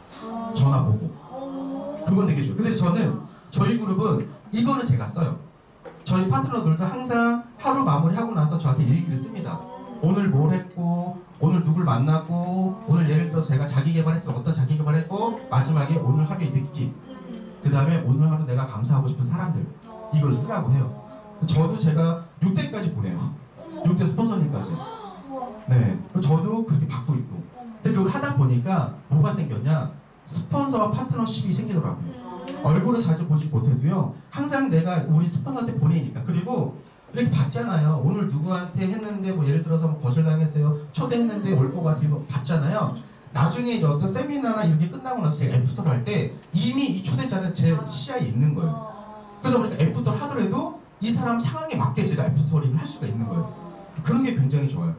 보고. 그건 되게 좋아요. 근데 저는 저희 그룹은 이거는 제가 써요. 저희 파트너들도 항상 하루 마무리하고 나서 저한테 일기를 씁니다. 오늘 뭘 했고, 오늘 누굴 만났고, 오늘 예를 들어서 제가 자기개발했어. 어떤 자기개발했고, 마지막에 오늘 하루의 느낌. 그 다음에 오늘 하루 내가 감사하고 싶은 사람들. 이걸 쓰라고 해요. 저도 제가 6대까지 보내요. 6대 스폰서님까지. 네. 저도 그렇게 받고 있고. 근데 그걸 하다 보니까 뭐가 생겼냐. 스폰서와 파트너십이 생기더라고요. 얼굴을 자주 보지 못해도요. 항상 내가 우리 스폰서한테 보내니까. 그리고 이렇게 받잖아요. 오늘 누구한테 했는데 뭐 예를 들어서 뭐 거절당했어요. 초대했는데 올 것 같아요. 뭐 받잖아요. 나중에 이제 어떤 세미나나 이런 게 끝나고 나서 제가 애프터를 할 때 이미 이 초대자는 제 시야에 있는 거예요. 그러다 보니까 애프터를 하더라도 이 사람 상황에 맞게 제가 애프터링을 할 수가 있는 거예요. 그런 게 굉장히 좋아요.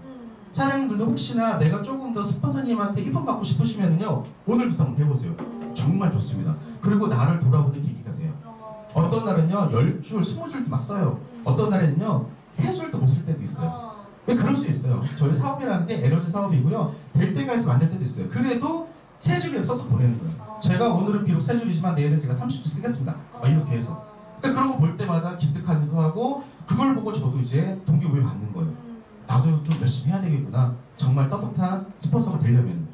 사장님들도 혹시나 내가 조금 더 스폰서님한테 이쁨 받고 싶으시면요. 오늘부터 한번 해보세요. 정말 좋습니다. 그리고 나를 돌아보는 계기가 돼요. 어떤 날은요 10줄, 20줄도 막 써요. 어떤 날에는요 3줄도 못 쓸 때도 있어요. 왜 그럴 수 있어요. 저희 사업이라는 게 에너지 사업이고요. 될 때가 있으면 안 될 때도 있어요. 그래도 3줄이라도 써서 보내는 거예요. 제가 오늘은 비록 3줄이지만 내일은 제가 30줄 쓰겠습니다. 이렇게 해서. 그러니까 그런 거 볼 때마다 기특하기도 하고 그걸 보고 저도 이제 동기부여 받는 거예요. 나도 좀 열심히 해야 되겠구나. 정말 떳떳한 스폰서가 되려면.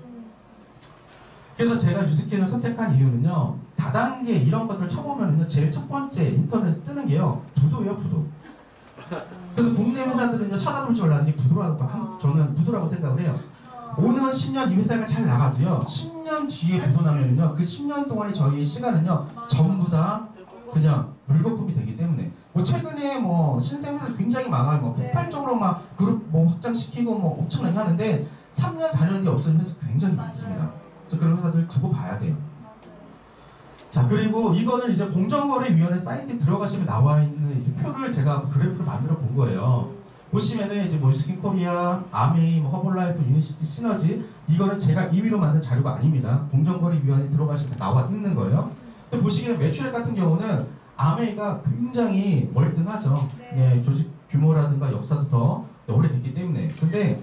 그래서 제가 유스킨을 선택한 이유는요. 다단계 이런 것들을 쳐보면요. 제일 첫 번째 인터넷에 뜨는 게요. 부도예요. 부도. 그래서 국내 회사들은요. 쳐다볼 줄 알았는데 부도라고 저는 부도라고 생각을 해요. 5년, 10년 이 회사가 잘 나가도요. 10년 뒤에 부도 나면요. 그 10년 동안의 저희 시간은요. 전부 다 그냥 물거품이 되기 때문에 뭐 최근에 뭐 신생회사들 굉장히 많아요. 뭐 폭발적으로 막 그룹 뭐 확장시키고 뭐 엄청나게 하는데 3년, 4년 뒤에 없어지는 회사 굉장히 많습니다. 그래서 그런 회사들 두고 봐야 돼요. 자, 그리고 이거는 이제 공정거래위원회 사이트에 들어가시면 나와 있는 이제 표를 제가 그래프를 만들어 본 거예요. 보시면은 이제 뭐 유스킨 코리아, 아메이, 뭐 허블라이프, 유니시티, 시너지 이거는 제가 임의로 만든 자료가 아닙니다. 공정거래위원회에 들어가시면 나와 있는 거예요. 또 보시기에는 매출액 같은 경우는 아메이가 굉장히 월등하죠. 네, 조직 규모라든가 역사도 더 오래됐기 때문에. 근데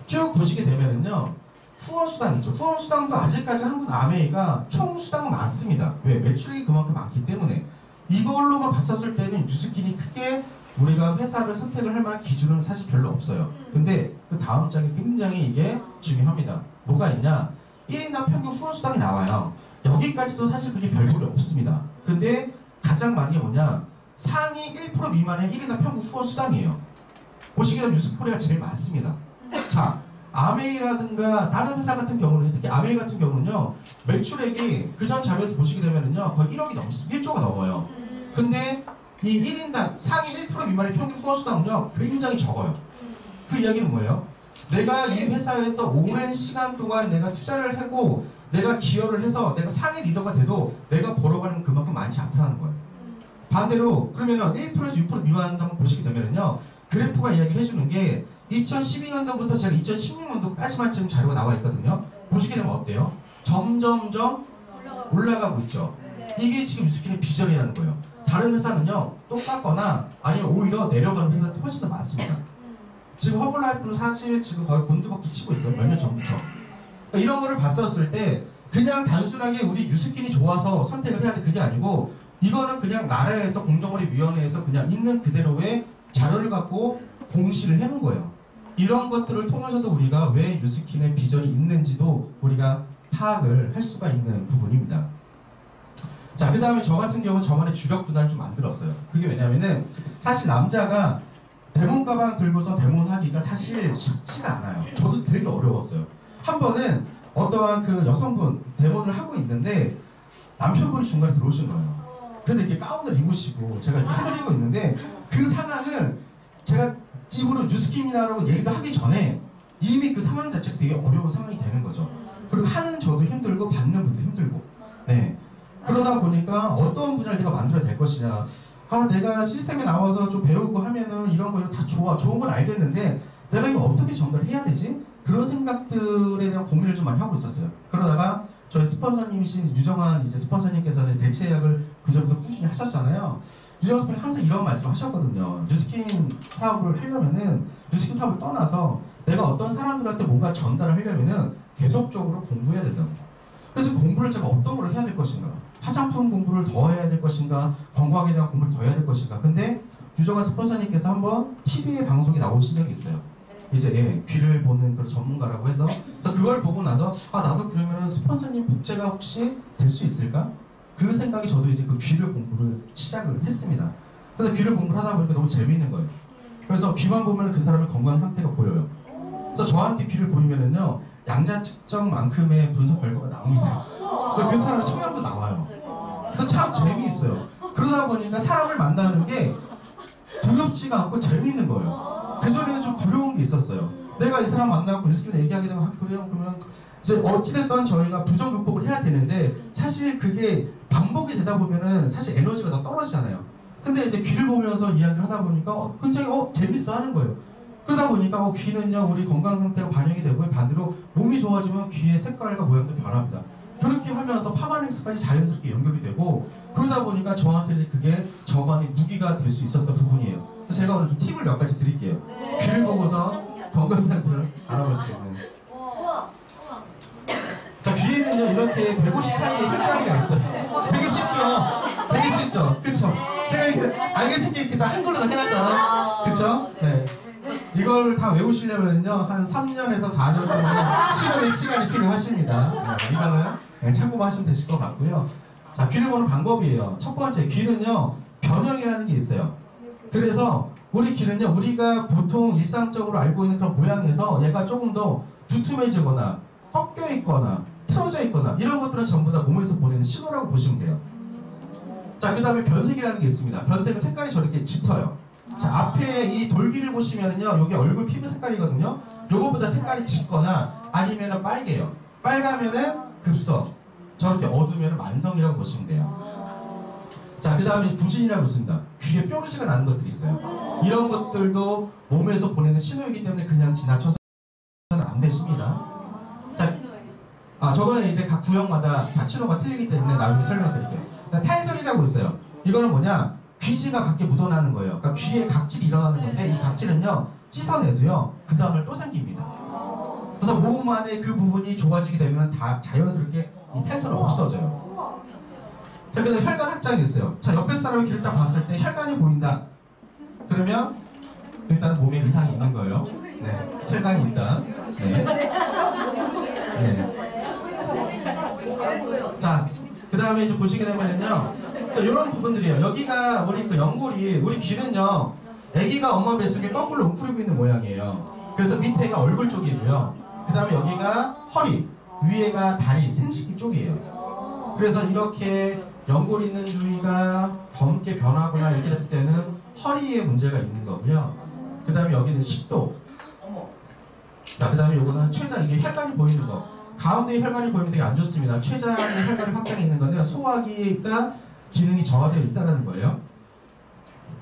쭉 보시게 되면은요, 후원수당이죠. 후원수당도 아직까지 한국 아메이가 총 수당은 많습니다. 왜? 매출액이 그만큼 많기 때문에. 이걸로만 봤었을 때는 뉴스킨이 크게 우리가 회사를 선택을 할 만한 기준은 사실 별로 없어요. 근데 그 다음 장이 굉장히 이게 중요합니다. 뭐가 있냐? 1인당 평균 후원수당이 나와요. 여기까지도 사실 그게 별볼이 없습니다. 근데 가장 많은 게 뭐냐? 상위 1% 미만의 1인당 평균 후원수당이에요. 보시게 되면 뉴스코리아가 제일 많습니다. 자, 아메이라든가 다른 회사 같은 경우는, 특히 아메이 같은 경우는요, 매출액이 그 전 자료에서 보시게 되면은요, 거의 1억이 넘습니다. 1조가 넘어요. 근데 이 1인당 상위 1% 미만의 평균 후원수당은요, 굉장히 적어요. 그 이야기는 뭐예요? 내가 이 회사에서 오랜 시간 동안 내가 투자를 하고 내가 기여를 해서 내가 상위 리더가 돼도 내가 벌어가는 그만큼 많지 않다는 거예요. 반대로 그러면은 1%에서 6% 미만 한번 보시게 되면은요, 그래프가 이야기를 해주는 게 2012년도부터 제가 2016년도까지만 지금 자료가 나와 있거든요. 보시게 되면 어때요? 점점점 올라가고 있죠. 이게 지금 뉴스킨의 비전이라는 거예요. 다른 회사는요, 똑같거나 아니면 오히려 내려가는 회사가 훨씬 더 많습니다. 지금 허블라이프는 사실 지금 거의 곤두박질 치고 있어요. 몇 년 전부터. 그러니까 이런 거를 봤었을 때 그냥 단순하게 우리 뉴스킨이 좋아서 선택을 해야 돼, 그게 아니고, 이거는 그냥 나라에서 공정거래위원회에서 그냥 있는 그대로의 자료를 갖고 공시를 해놓은 거예요. 이런 것들을 통해서도 우리가 왜 뉴스킨의 비전이 있는지도 우리가 파악을 할 수가 있는 부분입니다. 자, 그 다음에 저 같은 경우는 저만의 주력 분할을 좀 만들었어요. 그게 왜냐면은 사실 남자가 데몬 가방 들고서 데몬하기가 사실 쉽지가 않아요. 저도 되게 어려웠어요. 한 번은 어떠한 그 여성분 데몬을 하고 있는데 남편분이 중간에 들어오신 거예요. 근데 이렇게 가운을 입으시고 제가 이렇게 해드리고 있는데 그 상황을 제가 입으로 뉴스킨이라고 얘기도 하기 전에 이미 그 상황 자체가 되게 어려운 상황이 되는 거죠. 그리고 하는 저도 힘들고 받는 분도 힘들고. 네. 그러다 보니까 어떤 분야를 내가 만들어야 될 것이냐. 아, 내가 시스템에 나와서 좀 배우고 하면은 이런 거 다 좋아. 좋은 건 알겠는데 내가 이거 어떻게 전달해야 되지? 그런 생각들에 대한 고민을 좀 많이 하고 있었어요. 그러다가 저희 스폰서님이신 유정환 이제 스폰서님께서는 대체 예약을 그전부터 꾸준히 하셨잖아요. 유정환 스폰서님 항상 이런 말씀을 하셨거든요. 뉴스킨 사업을 하려면은, 뉴스킨 사업을 떠나서 내가 어떤 사람들한테 뭔가 전달을 하려면은 계속적으로 공부해야 된다고. 그래서 공부를 제가 어떤 걸 해야 될 것인가? 화장품 공부를 더 해야 될 것인가? 건강에 대한 공부를 더 해야 될 것인가? 근데 유정환 스폰서님께서 한번 TV에 방송에 나오신 적이 있어요. 이제 귀를 보는 그 전문가라고 해서, 그래서 그걸 보고 나서 아, 나도 그러면 스폰서님 복제가 혹시 될 수 있을까? 그 생각이 저도 이제 그 귀를 공부를 시작을 했습니다. 그래서 귀를 공부를 하다 보니까 너무 재미있는 거예요. 그래서 귀만 보면 그 사람의 건강 상태가 보여요. 그래서 저한테 귀를 보이면은요, 양자 측정만큼의 분석 결과가 나옵니다. 그 사람의 성향도 나와요. 그래서 참 재미있어요. 그러다 보니까 사람을 만나는 게 두렵지가 않고 재미있는 거예요. 그전에는 좀 두려운 게 있었어요. 내가 이 사람 만나고 뉴스킨 얘기하게 되면 아, 그래요? 그러면 이제 어찌됐든 저희가 부정 극복을 해야 되는데 사실 그게 반복이 되다 보면은 사실 에너지가 더 떨어지잖아요. 근데 이제 귀를 보면서 이야기를 하다 보니까 굉장히 재밌어 하는 거예요. 그러다 보니까 귀는요, 우리 건강 상태가 반영이 되고 반대로 몸이 좋아지면 귀의 색깔과 모양도 변합니다. 그렇게 하면서 파마닉스까지 자연스럽게 연결이 되고, 그러다 보니까 저한테 그게 저만의 무기가 될 수 있었던 부분이에요. 그래서 제가 오늘 좀 팁을 몇 가지 드릴게요. 귀를 보고서 건강 상태를 알아볼 수 있는. 자, 귀에는요, 이렇게 158개의 혈자리가 있어요. 되게 쉽죠? 되게 쉽죠? 그쵸? 제가 이렇게 알기 쉽게 이렇게 다 한글로 다 해놨잖아요. 그쵸? 네. 이걸 다 외우시려면요, 한 3년에서 4년 정도 수련의 시간이 필요하십니다. 네, 이거는 참고만 하시면 되실 것 같고요. 자, 귀를 보는 방법이에요. 첫 번째, 귀는요, 변형이라는 게 있어요. 그래서 우리 귀는요, 우리가 보통 일상적으로 알고 있는 그런 모양에서 얘가 조금 더 두툼해지거나 꺾여 있거나 틀어져 있거나 이런 것들은 전부 다 몸에서 보내는 신호라고 보시면 돼요. 자, 그 다음에 변색이라는 게 있습니다. 변색은 색깔이 저렇게 짙어요. 자, 앞에 이 돌기를 보시면은요, 여기 얼굴 피부 색깔이거든요. 요거보다 색깔이 짙거나 아니면은 빨개요. 빨가면은 급성, 저렇게 어두우면 만성이라고 보시면 돼요. 자, 그 다음에 구진이라고 있습니다. 귀에 뾰루지가 나는 것들이 있어요. 이런 것들도 몸에서 보내는 신호이기 때문에 그냥 지나쳐서는 안 되십니다. 자, 저거는 이제 각 구역마다 다 신호가 틀리기 때문에 나중에 설명드릴게요. 타이설이라고 있어요. 이거는 뭐냐? 귀지가 각게 묻어나는 거예요. 그러니까 귀에 각질이 일어나는 건데 이 각질은요 씻어내도요 그 다음날 또 생깁니다. 그래서 몸 안에 그 부분이 좋아지게 되면 다 자연스럽게 이 탈선은 없어져요. 자, 그다음에 혈관 확장이 있어요. 자, 옆에 사람의 귀를 딱 봤을 때 혈관이 보인다. 그러면 일단 몸에 이상이 있는 거예요. 네, 혈관이 있다. 네. 네. 자, 그 다음에 이제 보시게 되면요, 이런 부분들이에요. 여기가 우리 그 연골이, 우리 귀는요, 아기가 엄마 뱃속에 거꾸로 웅크리고 있는 모양이에요. 그래서 밑에가 얼굴 쪽이고요. 그 다음에 여기가 허리, 위에가 다리, 생식기 쪽이에요. 그래서 이렇게 연골 있는 주위가 검게 변하거나 이렇게 됐을 때는 허리에 문제가 있는 거고요. 그 다음에 여기는 식도. 자, 그 다음에 요거는 췌장, 이게 혈관이 보이는 거. 가운데 혈관이 보이면 되게 안 좋습니다. 췌장에 혈관이 확장이 있는 거는 소화기가 기능이 저하되어 있다는 거예요.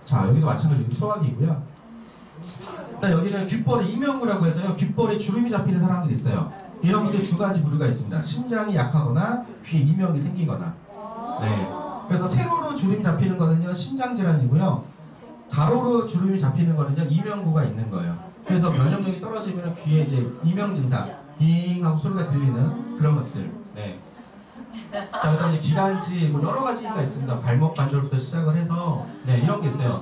자, 여기도 마찬가지로 소화기이고요. 일단 여기는 귓볼에 이명구라고 해서요. 귓볼에 주름이 잡히는 사람들이 있어요. 이런 분들 두 가지 부류가 있습니다. 심장이 약하거나 귀에 이명이 생기거나. 네. 그래서 세로로 주름이 잡히는 거는요 심장 질환이고요. 가로로 주름이 잡히는 거는요 이명구가 있는 거예요. 그래서 면역력이 떨어지면 귀에 이제 이명 증상, 잉 하고 소리가 들리는 그런 것들. 네. 자, 그다음에 이제 기관지 뭐 여러 가지가 있습니다. 발목 관절부터 시작을 해서 네 이런 게 있어요.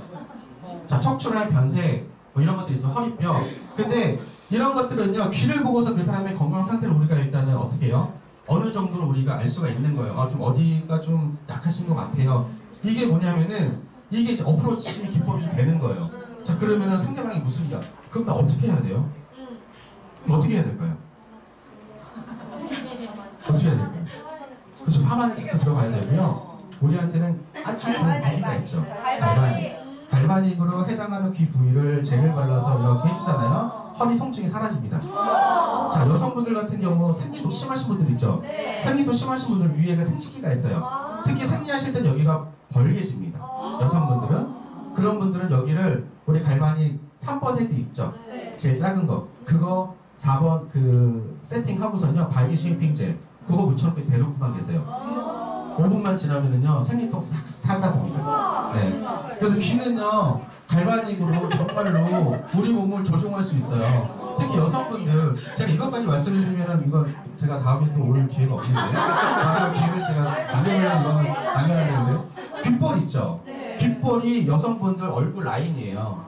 자, 척추랑 변색 뭐 이런 것들이 있어요. 허리뼈. 근데 이런 것들은요 귀를 보고서 그 사람의 건강 상태를 우리가 일단은 어떻게 해요? 어느 정도는 우리가 알 수가 있는 거예요. 아, 좀 어디가 좀 약하신 것 같아요. 이게 뭐냐면은 이게 이제 어프로치 기법이 좀 되는 거예요. 자, 그러면은 상대방이 묻습니다. 그럼 나 어떻게 해야 돼요? 어떻게 해야 될까요? 어떻게 해야 될까요? 그렇죠. 파마닉스도 들어가야 되고요. 우리한테는 아주 좋은 무기가 있죠. 갈바닉으로 해당하는 귀 부위를 젤을 발라서 이렇게 해주잖아요. 허리 통증이 사라집니다. 자, 여성분들 같은 경우 생리도 심하신 분들 있죠. 생리도 심하신 분들 위에가 생식기가 있어요. 특히 생리하실 땐 여기가 벌게집니다. 여성분들은. 그런 분들은 여기를 우리 갈바닉 3번 헤드 있죠. 제일 작은 거. 그거 4번 그 세팅하고서는요 발기 쉐이핑 젤 그거 묻혀놓고 대놓고만 계세요. 5분만 지나면은요 생리통 싹 사라집니다. 네. 그래서 귀는요 갈바닉으로 정말로 우리 몸을 조종할 수 있어요. 특히 여성분들 제가 이것까지 말씀드리면은 이거 제가 다음에 또 올 기회가 없는데 다음 기회를 제가 남겨놓으면 이건 남겨놓는데 귓볼 있죠. 귓볼이 여성분들 얼굴 라인이에요.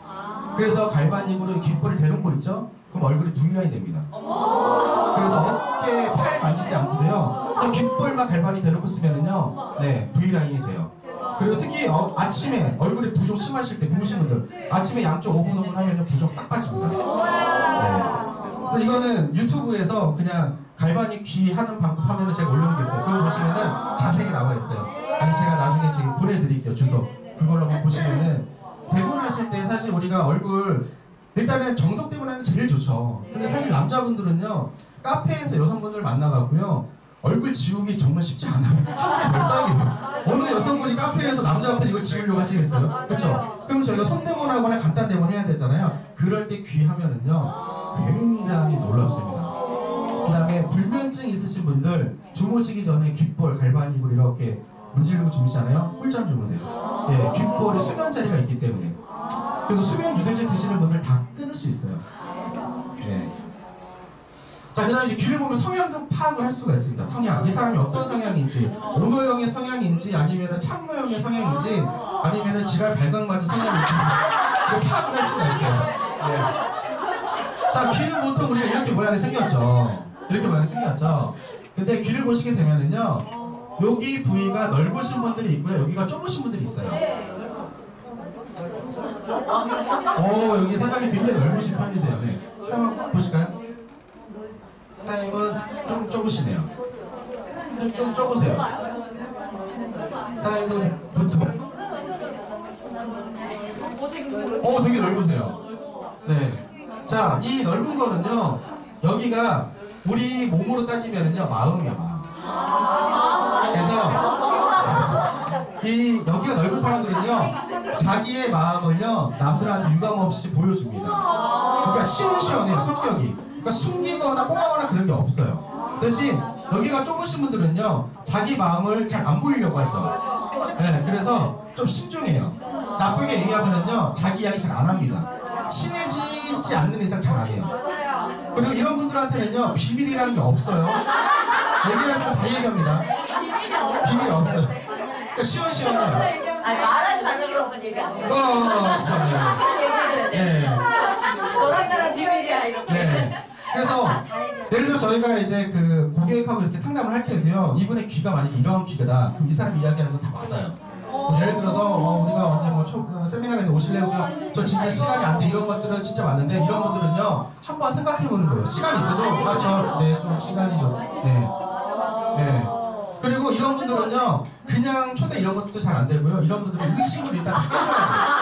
그래서 갈바닉으로 귓볼을 대놓고 있죠. 그럼 얼굴이 V라인 됩니다. 그래서 어깨, 팔 만지지 않고도요. 그냥 귓볼만 갈바닉 대놓고 쓰면은요, 네, V라인이 돼요. 그리고 특히 아침에 얼굴에 부종 심하실 때 부으신 분들 아침에 양쪽 5분 5분 하면 부종 싹 빠집니다. 네. 그래서 이거는 유튜브에서 그냥 갈바닉 귀 하는 방법 하면은 제가 올려놓겠어요. 그거 보시면은 자세히 나와 있어요. 아니 제가 나중에 제가 보내드릴게요 주소. 그걸로 한번 보시면은 대본하실 때 사실 우리가 얼굴 일단은 정석 때문에 하는 게 제일 좋죠. 근데 사실 남자분들은요 카페에서 여성분들 만나갖고요 얼굴 지우기 정말 쉽지 않아요. 하루에 몇 방이에요. 어느 여성분이 카페에서 남자 앞에서 이걸 지우려고 하시겠어요? 그렇죠? 그럼 저희가 손대본하거나 간단 대본 해야 되잖아요. 그럴 때 귀 하면은요 굉장히 놀랍습니다. 그 다음에 불면증 있으신 분들 주무시기 전에 귓볼, 갈바닉으로 이렇게 문지르고 주무시잖아요. 꿀잠 주무세요. 예, 귓볼에 수면 자리가 있기 때문에. 그래서 수면 유대제 드시는 분들 다 끊을 수 있어요. 예. 자, 그 다음에 이제 귀를 보면 성향도 파악을 할 수가 있습니다. 성향. 이 사람이 어떤 성향인지, 오노형의 성향인지, 아니면은 창모형의 성향인지, 아니면은 지랄 발광맞은 성향인지, 이거 파악을 할 수가 있어요. 예. 자, 귀는 보통 우리가 이렇게 모양이 생겼죠. 이렇게 모양이 생겼죠. 근데 귀를 보시게 되면은요, 여기 부위가 넓으신 분들이 있고요, 여기가 좁으신 분들이 있어요. 여기 사장님 굉장히 넓으신 편이세요. 네. 한번 보실까요? 사장님은 좀 좁으시네요. 좀 좁으세요. 사장님도 보통. 되게 넓으세요. 네. 자, 이 넓은 거는요, 여기가 우리 몸으로 따지면은요, 마음이야, 마음. 그래서, 여기가 넓은 사람들은요, 자기의 마음을요, 남들한테 유감 없이 보여줍니다. 그러니까 시원시원해요, 성격이. 그러니까 숨기거나 꽁하거나 그런 게 없어요. 대신 여기가 좁으신 분들은요 자기 마음을 잘 안 보이려고 하죠. 네, 그래서 좀 신중해요. 나쁘게 얘기하면은요 자기 이야기 잘 안 합니다. 친해지지 않는 이상 잘 안 해요. 그리고 이런 분들한테는요 비밀이라는 게 없어요. 얘기하시면 다 얘기합니다. 비밀이 없어요. 그러니까 시원시원해요. 아니 말하지 말라 그런 건 얘기 안 해. 그렇죠. 얘기해줘야지. 네. 너랑 나랑 비밀이야 이렇게. 네. 그래서 예를 들어 저희가 이제 그 고객하고 이렇게 상담을 할 때도요 이분의 귀가 만약에 이런 귀가다 그럼 이 사람이 이야기하는 건 다 맞아요. 예를 들어서 우리가 언제 뭐 세미나가 있는데 오실래요? 저 진짜 시간이 안 돼 이런 것들은 진짜 맞는데 이런 것들은요 한번 생각해 보는 거예요. 시간이 있어도 좀 시간이 좀 네. 그리고 이런 분들은요 그냥 초대 이런 것도 잘 안 되고요. 이런 분들은 의식을 일단 해줘야 돼요.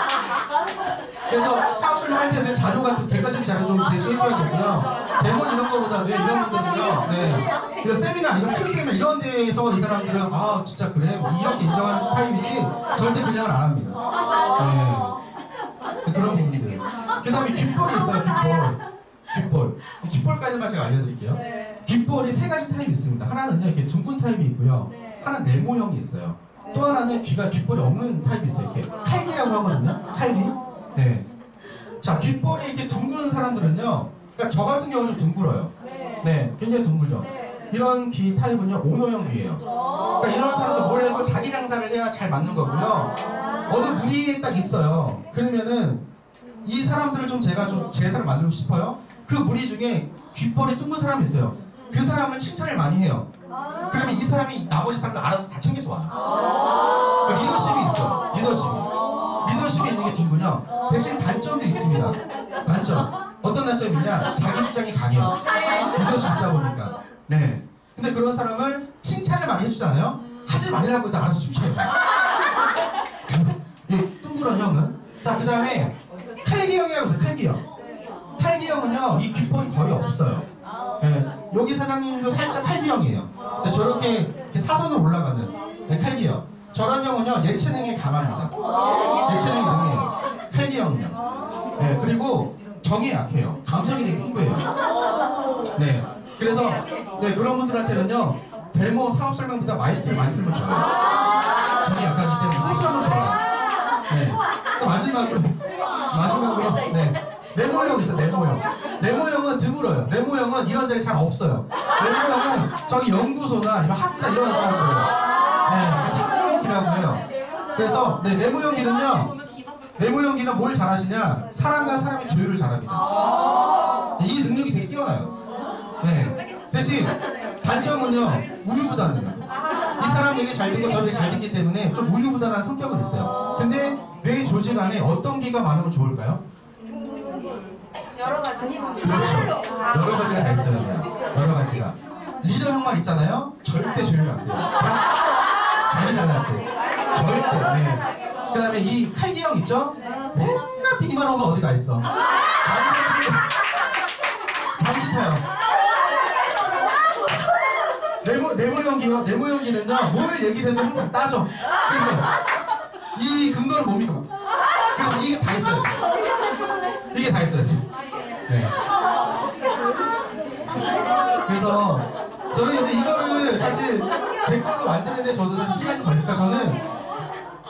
그래서 사업설명 할 때는 자료 같은 객관적인 자료 좀 제시해줘야 되고요. 대본 이런 거보다도 이런 분들은요. 네. 그리고 세미나 이런 큰 세미나 이런 데에서 이 사람들은 아 진짜 그래 뭐 이렇게 인정하는 타입이지 절대 그냥을 안 합니다. 네. 그런 부분들. 그 다음에 귓볼이 있어요. 귓볼. 귓볼까지만 제가 알려드릴게요. 귓볼이 세 가지 타입이 있습니다. 하나는요 이렇게 둥근 타입이 있고요. 하나는 네모형이 있어요. 또 하나는 귓볼이 없는 타입이 있어요. 이렇게 칼기라고 하거든요. 칼기. 네. 자, 귓볼이 이렇게 둥근 사람들은요. 그러니까 저 같은 경우는 좀 둥글어요. 네, 굉장히 둥글죠. 이런 귀 타입은요, 오너형 귀예요. 그러니까 이런 사람들 뭘 해도 자기 장사를 해야 잘 맞는 거고요. 어느 무리에 딱 있어요. 그러면은 이 사람들을 좀 제가 좀 제 사람 만들고 싶어요. 그 무리 중에 귓볼이 둥근 사람이 있어요. 그 사람은 칭찬을 많이 해요. 그러면 이 사람이 나머지 사람들 알아서 다 챙겨서 와요. 그러니까 리더십이 있어. 리더십이 있는 게 둥근요. 대신 단점도 있습니다. 단점. 어떤 단점이냐? 자기 주장이 강해요. 리더십 있다 보니까. 네. 근데 그런 사람을 칭찬을 많이 해주잖아요. 하지 말라고 해도 알아서 춤춰요. 이 둥그런 형은. 자, 그 다음에 칼기형이라고 해서 칼기형. 칼기형은요, 이 귓볼이 거의 없어요. 네. 여기 사장님도 살짝 칼기형이에요. 저렇게 이렇게 사선으로 올라가는 네, 칼기형. 저런 형은요, 예체능에 강합니다. 예체능이 강해요. 칼기형은요. 네, 그리고 정이 약해요. 감정이 되게 풍부해요. 네. 그래서, 네, 그런 분들한테는요, 데모 사업 설명보다 마이스트를 많이 틀면 좋아요. 정이 약하기 때문에 호수하면 좋아요. 네. 또 마지막으로, 네. 네모형 있어요, 네모형. 네모형은 드물어요. 네모형은 이런 자리 잘 없어요. 네모형은 저기 연구소나 이런 학자 이런 사람들이에요. 네, 참모형이라고 해요. 그래서 네, 네모형기는 뭘 잘하시냐? 사람과 사람의 조율을 잘합니다. 이 능력이 되게 뛰어나요. 네. 대신 단점은요, 우유부단해요. 이 사람 얘기 잘 듣고 저 얘기 잘 듣기 때문에 좀 우유부단한 성격은 있어요. 근데 뇌 조직 안에 어떤 기가 많으면 좋을까요? 여러 가지. 그렇죠. 여러 가지가 다 있어요. 여러 가지가. 리더 형만 있잖아요. 절대 조용히 안 돼요. 자리 잘라야 돼. 절대. 네. 그 다음에 이 칼기형 있죠? 맨날 비기만 오면 어디 가 있어. 잠시 타요. 네모형기는요, 뭘 얘기를 해도 항상 따져. 그래서 이 근거는 뭡니까? 그래서 이게 다 있어요. 이게 다 있어요. 네. 그래서 저는 이제 이거를 사실 제 걸로 만드는데 저도 사실 시간이 걸리니까 저는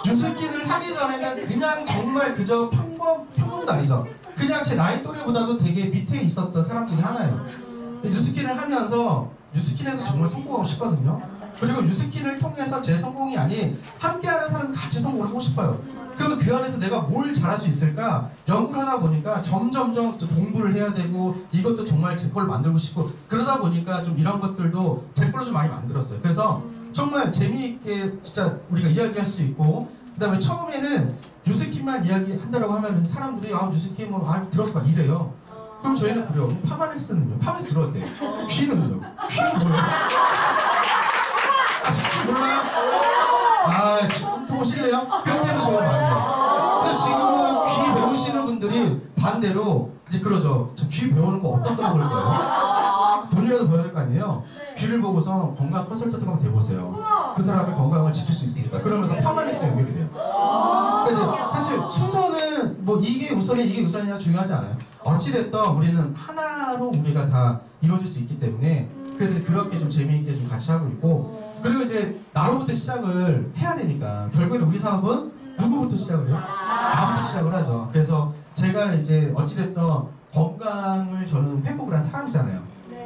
뉴스키를 하기 전에는 그냥 정말 그저 평범도 아니죠. 그냥 제 나이 또래보다도 되게 밑에 있었던 사람 중에 하나예요. 뉴스키를 하면서 뉴스키에서 정말 성공하고 싶거든요. 그리고 뉴스키를 통해서 제 성공이 아닌 함께하는 사람 같이 성공을 하고 싶어요. 그러면 그 안에서 내가 뭘 잘할 수 있을까 연구를 하다 보니까 점점점 공부를 해야 되고 이것도 정말 제 걸로 만들고 싶고 그러다 보니까 좀 이런 것들도 제 걸로 좀 많이 만들었어요. 그래서 정말 재미있게 진짜 우리가 이야기할 수 있고 그 다음에 처음에는 뉴스키만 이야기한다고 하면 사람들이 아 뉴스키 뭐 들어서 막 이래요. 그럼 저희는 그래요. 파마렉스는요? 파마렉스 들어왔대요. 귀는요? 귀는 뭐예요? 아, 솔직히 몰라요? 아, 지금 또 오실래요? 그렇게 해서 저희가 많이 해요. 그래서 지금은 귀 배우시는 분들이 반대로 이제 그러죠. 저 귀 배우는 거 어디다 써먹을까요? 돈이라도 벌어야 될 거 아니에요? 귀를 보고서 건강 컨설턴트 한번 돼보세요. 그 사람의 건강을 지킬 수 있으니까. 그러면서 파마렉스 연결이 돼요. 그래서 사실 순서는 뭐 이게 우선이냐 이게 우선이냐 중요하지 않아요. 어찌됐든 우리는 하나로 우리가 다 이루어질 수 있기 때문에 그래서 그렇게 좀 재미있게 좀 같이 하고 있고, 그리고 이제 나로부터 시작을 해야 되니까 결국에 우리 사업은 누구부터 시작을 해요? 나부터 시작을 하죠. 그래서 제가 이제 어찌됐든 건강을 저는 회복을 한 사람이잖아요.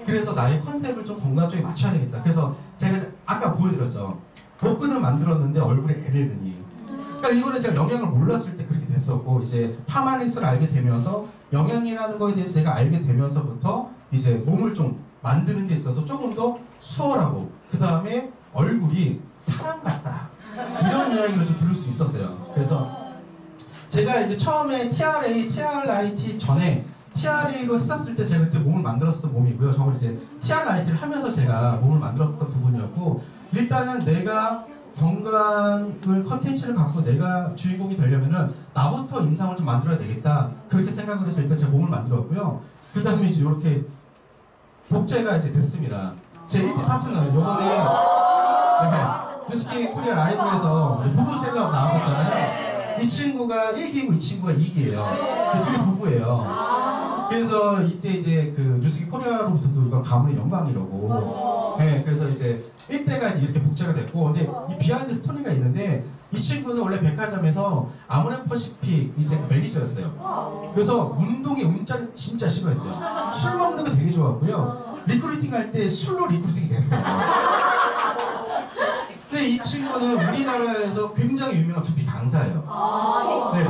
그래서 나의 컨셉을 좀 건강 쪽에 맞춰야 되겠다. 그래서 제가 아까 보여드렸죠. 복근은 만들었는데 얼굴에 애를 드니. 그러니까 이거는 제가 영양을 몰랐을 때 그렇게 됐었고, 이제 파마닉스를 알게 되면서 영양이라는 거에 대해서 제가 알게 되면서부터 이제 몸을 좀 만드는 데 있어서 조금 더 수월하고, 그 다음에 얼굴이 사람 같다, 이런 이야기를 좀 들을 수 있었어요. 그래서 제가 이제 처음에 TRIT 전에 TRA로 했었을 때 제가 그때 몸을 만들었었던 몸이고요. 저걸 이제 TRIT를 하면서 제가 몸을 만들었던 부분이었고, 일단은 내가 건강을 컨텐츠를 갖고 내가 주인공이 되려면은 나부터 임상을 좀 만들어야 되겠다, 그렇게 생각을 해서 일단 제 몸을 만들었고요. 그 다음에 이제 이렇게 복제가 이제 됐습니다. 제 1대 파트너 요번에 뉴스키 코리아 라이브에서 부부셀럽 나왔었잖아요. 이 친구가 1기고 이 친구가 2기예요. 둘이 부부예요. 그래서 이때 이제 그 뉴스키 코리아로부터도 이건 가문의 영광이라고. 네, 그래서 이제 1대가 이제 이렇게 복제가 됐고, 근데 이 비하인드 스토리가 있는데, 이 친구는 원래 백화점에서 아모레퍼시픽 이제 매니저였어요. 그래서 운동에 운자를 진짜 싫어했어요. 술 먹는 거 되게 좋아하고요. 리크루팅 할 때 술로 리크루팅이 됐어요. 근데 이 친구는 우리나라에서 굉장히 유명한 두피 강사예요. 네,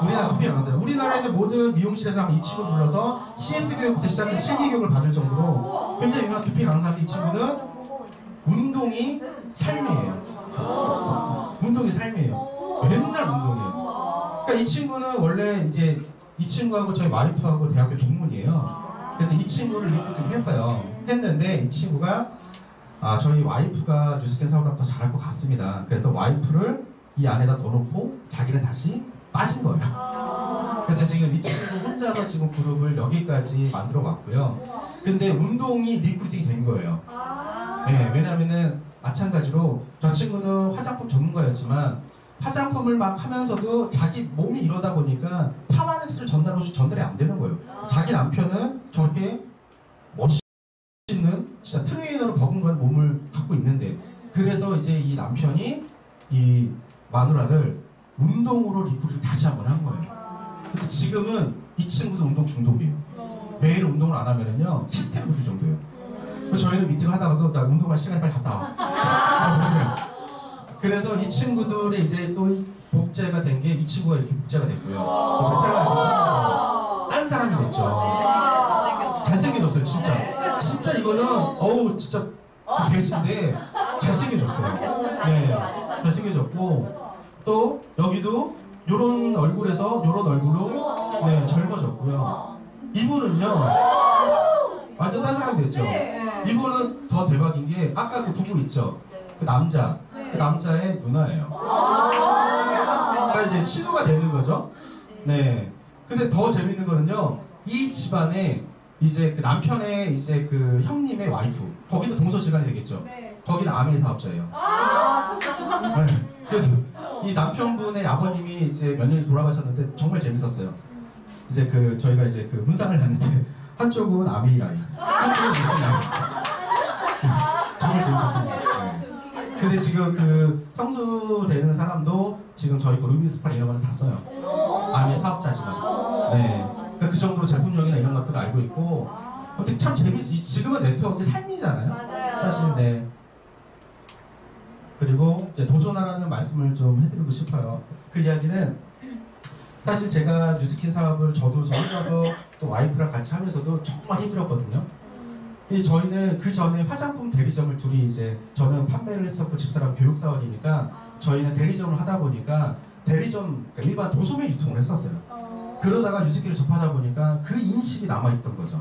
우리나라 두피 강사예요. 우리나라에 있는 모든 미용실에서 하면 이 친구 불러서 CS 교육부터 시작해서 실기 교육을 받을 정도로 굉장히 유명한 두피 강사인데, 이 친구는 운동이 삶이에요. 운동이 삶이에요. 맨날 운동이에요. 그러니까 이 친구는 원래 이제 이 친구하고 저희 와이프하고 대학교 동문이에요. 그래서 이 친구를 리크루팅 했어요. 했는데 이 친구가 저희 와이프가 뉴스캔 사업을 더 잘할 것 같습니다. 그래서 와이프를 이 안에다 넣어놓고 자기는 다시 빠진 거예요. 그래서 지금 이 친구 혼자서 지금 그룹을 여기까지 만들어 갔고요. 근데 운동이 리크루팅이 된 거예요. 네, 왜냐면은 마찬가지로 저 친구는 화장품 전문가였지만 화장품을 막 하면서도 자기 몸이 이러다 보니까 파마닉스를 전달이 안 되는 거예요. 자기 남편은 저렇게 멋있는 진짜 트레이너로 버금가는 몸을 갖고 있는데, 그래서 이제 이 남편이 이 마누라를 운동으로 리크루팅 다시 한번 한 거예요. 그래서 지금은 이 친구도 운동 중독이에요. 매일 운동을 안 하면은요 히스테리 정도예요. 그래서 저희는 미팅을 하다가도 나 운동할 시간에 빨리 갔다 와. 그래서 이 친구들이 이제 또 복제가 된 게 이 친구가 이렇게 복제가 됐고요. 딴 사람이 됐죠. 잘생겨졌어요, 진짜. 진짜 이거는 어우 진짜 좀 배신데 잘생겨졌어요. 네, 잘생겨졌고, 또 여기도 요런 얼굴에서 요런 얼굴로 네, 젊어졌고요. 이분은요 완전 딴 사람이 됐죠. 이분은 더 대박인 게 아까 그 부부 있죠. 그 남자, 그 남자의 누나예요. 그러니까 이제 시도가 되는 거죠. 네. 근데 더 재밌는 거는요, 이 집안에 이제 그 남편의 이제 그 형님의 와이프, 거기도 동서지간이 되겠죠. 거기는 아메리 사업자예요. 네. 그래서 이 남편분의 아버님이 이제 몇 년이 돌아가셨는데 정말 재밌었어요. 이제 그 저희가 이제 그 문상을 갔는데 한쪽은 아메리 라인, 한쪽은 무슨 라인. 정말 재밌었습니다. 네. 근데 지금 그 형수 되는 사람도 지금 저희 그 루미스파 이런 거는 다 써요. 아메리 사업자지만. 네. 그러니까 그 정도로 제품력이나 이런 것들을 알고 있고, 어떻게 참 재밌어요. 지금은 네트워크의 삶이잖아요. 맞아요. 사실. 네. 그리고 이제 도전하라는 말씀을 좀 해드리고 싶어요. 그 이야기는 사실 제가 뉴스킨 사업을 저도 저 혼자서 또 와이프랑 같이 하면서도 정말 힘들었거든요. 저희는 그 전에 화장품 대리점을 둘이 이제 저는 판매를 했었고 집사람 교육사원이니까 저희는 대리점을 하다 보니까 대리점, 그러니까 일반 도소매 유통을 했었어요. 그러다가 뉴스킨을 접하다 보니까 그 인식이 남아있던 거죠.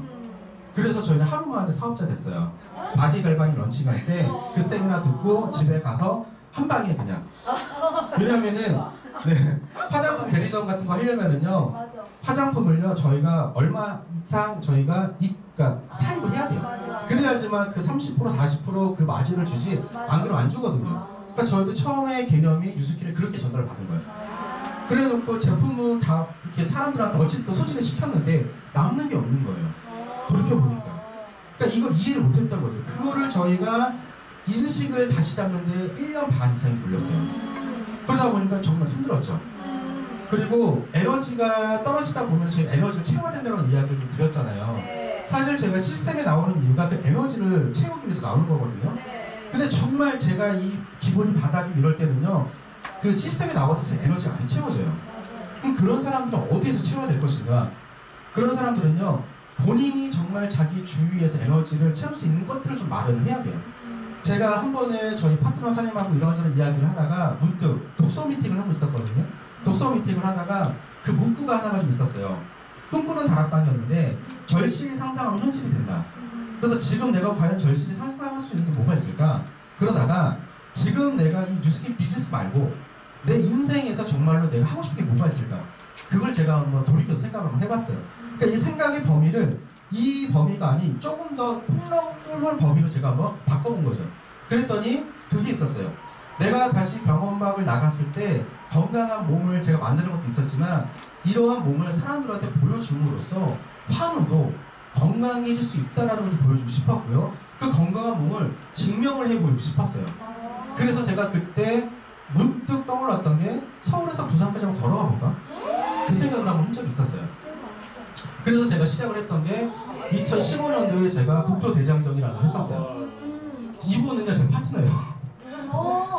그래서 저희는 하루 만에 사업자 됐어요. 바디 갈바닉 런칭할 때 그 세미나 듣고 집에 가서 한 방에 그냥. 왜냐면은 네, 화장품 대리점 같은 거 하려면은요, 화장품을요 저희가 얼마 이상 저희가 그러니까 사입을 해야 돼요. 그래야지만 그 30% 40% 그 마진을 주지, 안 그러면 안 주거든요. 그러니까 저희도 처음에 개념이 뉴스키를 그렇게 전달을 받은 거예요. 그래 놓고 제품은 다 이렇게 사람들한테 어쨌든 소진을 시켰는데 남는 게 없는 거예요. 돌이켜보니까. 그러니까 이걸 이해를 못했던 거죠. 그거를 저희가 인식을 다시 잡는데 1년 반 이상이 걸렸어요. 그러다 보니까 정말 힘들었죠. 그리고 에너지가 떨어지다 보면 저희 에너지를 채워야 된다는 이야기를 좀 드렸잖아요. 사실 제가 시스템에 나오는 이유가 그 에너지를 채우기 위해서 나오는 거거든요. 근데 정말 제가 이 기본이 바닥이 이럴 때는요, 그 시스템에 나오듯이 에너지가 안 채워져요. 그럼 그런 사람들은 어디에서 채워야 될 것인가? 그런 사람들은요, 본인이 정말 자기 주위에서 에너지를 채울 수 있는 것들을 좀 마련을 해야 돼요. 제가 한 번에 저희 파트너 사장님하고 이런저런 이야기를 하다가 문득 독서 미팅을 하고 있었거든요. 독서 미팅을 하다가 그 문구가 하나가 좀 있었어요. 꿈꾸는 다락방이었는데 절실히 상상하면 현실이 된다. 그래서 지금 내가 과연 절실히 상상할 수 있는 게 뭐가 있을까? 그러다가 지금 내가 이 뉴스킨 비즈니스 말고 내 인생에서 정말로 내가 하고 싶은 게 뭐가 있을까? 그걸 제가 한번 돌이켜서 생각을 한번 해봤어요. 그러니까 이 생각의 범위를 이 범위가 아닌 조금 더 폭넓은 범위로 제가 한번 바꿔본 거죠. 그랬더니 그게 있었어요. 내가 다시 병원박을 나갔을 때 건강한 몸을 제가 만드는 것도 있었지만 이러한 몸을 사람들한테 보여줌으로써 환우도 건강해질 수 있다는 걸 좀 보여주고 싶었고요. 그 건강한 몸을 증명을 해보이고 싶었어요. 그래서 제가 그때 문득 떠올랐던 게 서울에서 부산까지 한번 걸어가 볼까? 그 생각을 한번 한 적이 있었어요. 그래서 제가 시작을 했던 게 2015년도에 제가 국토대장정이라는 걸 했었어요. 이분은요, 제 파트너예요.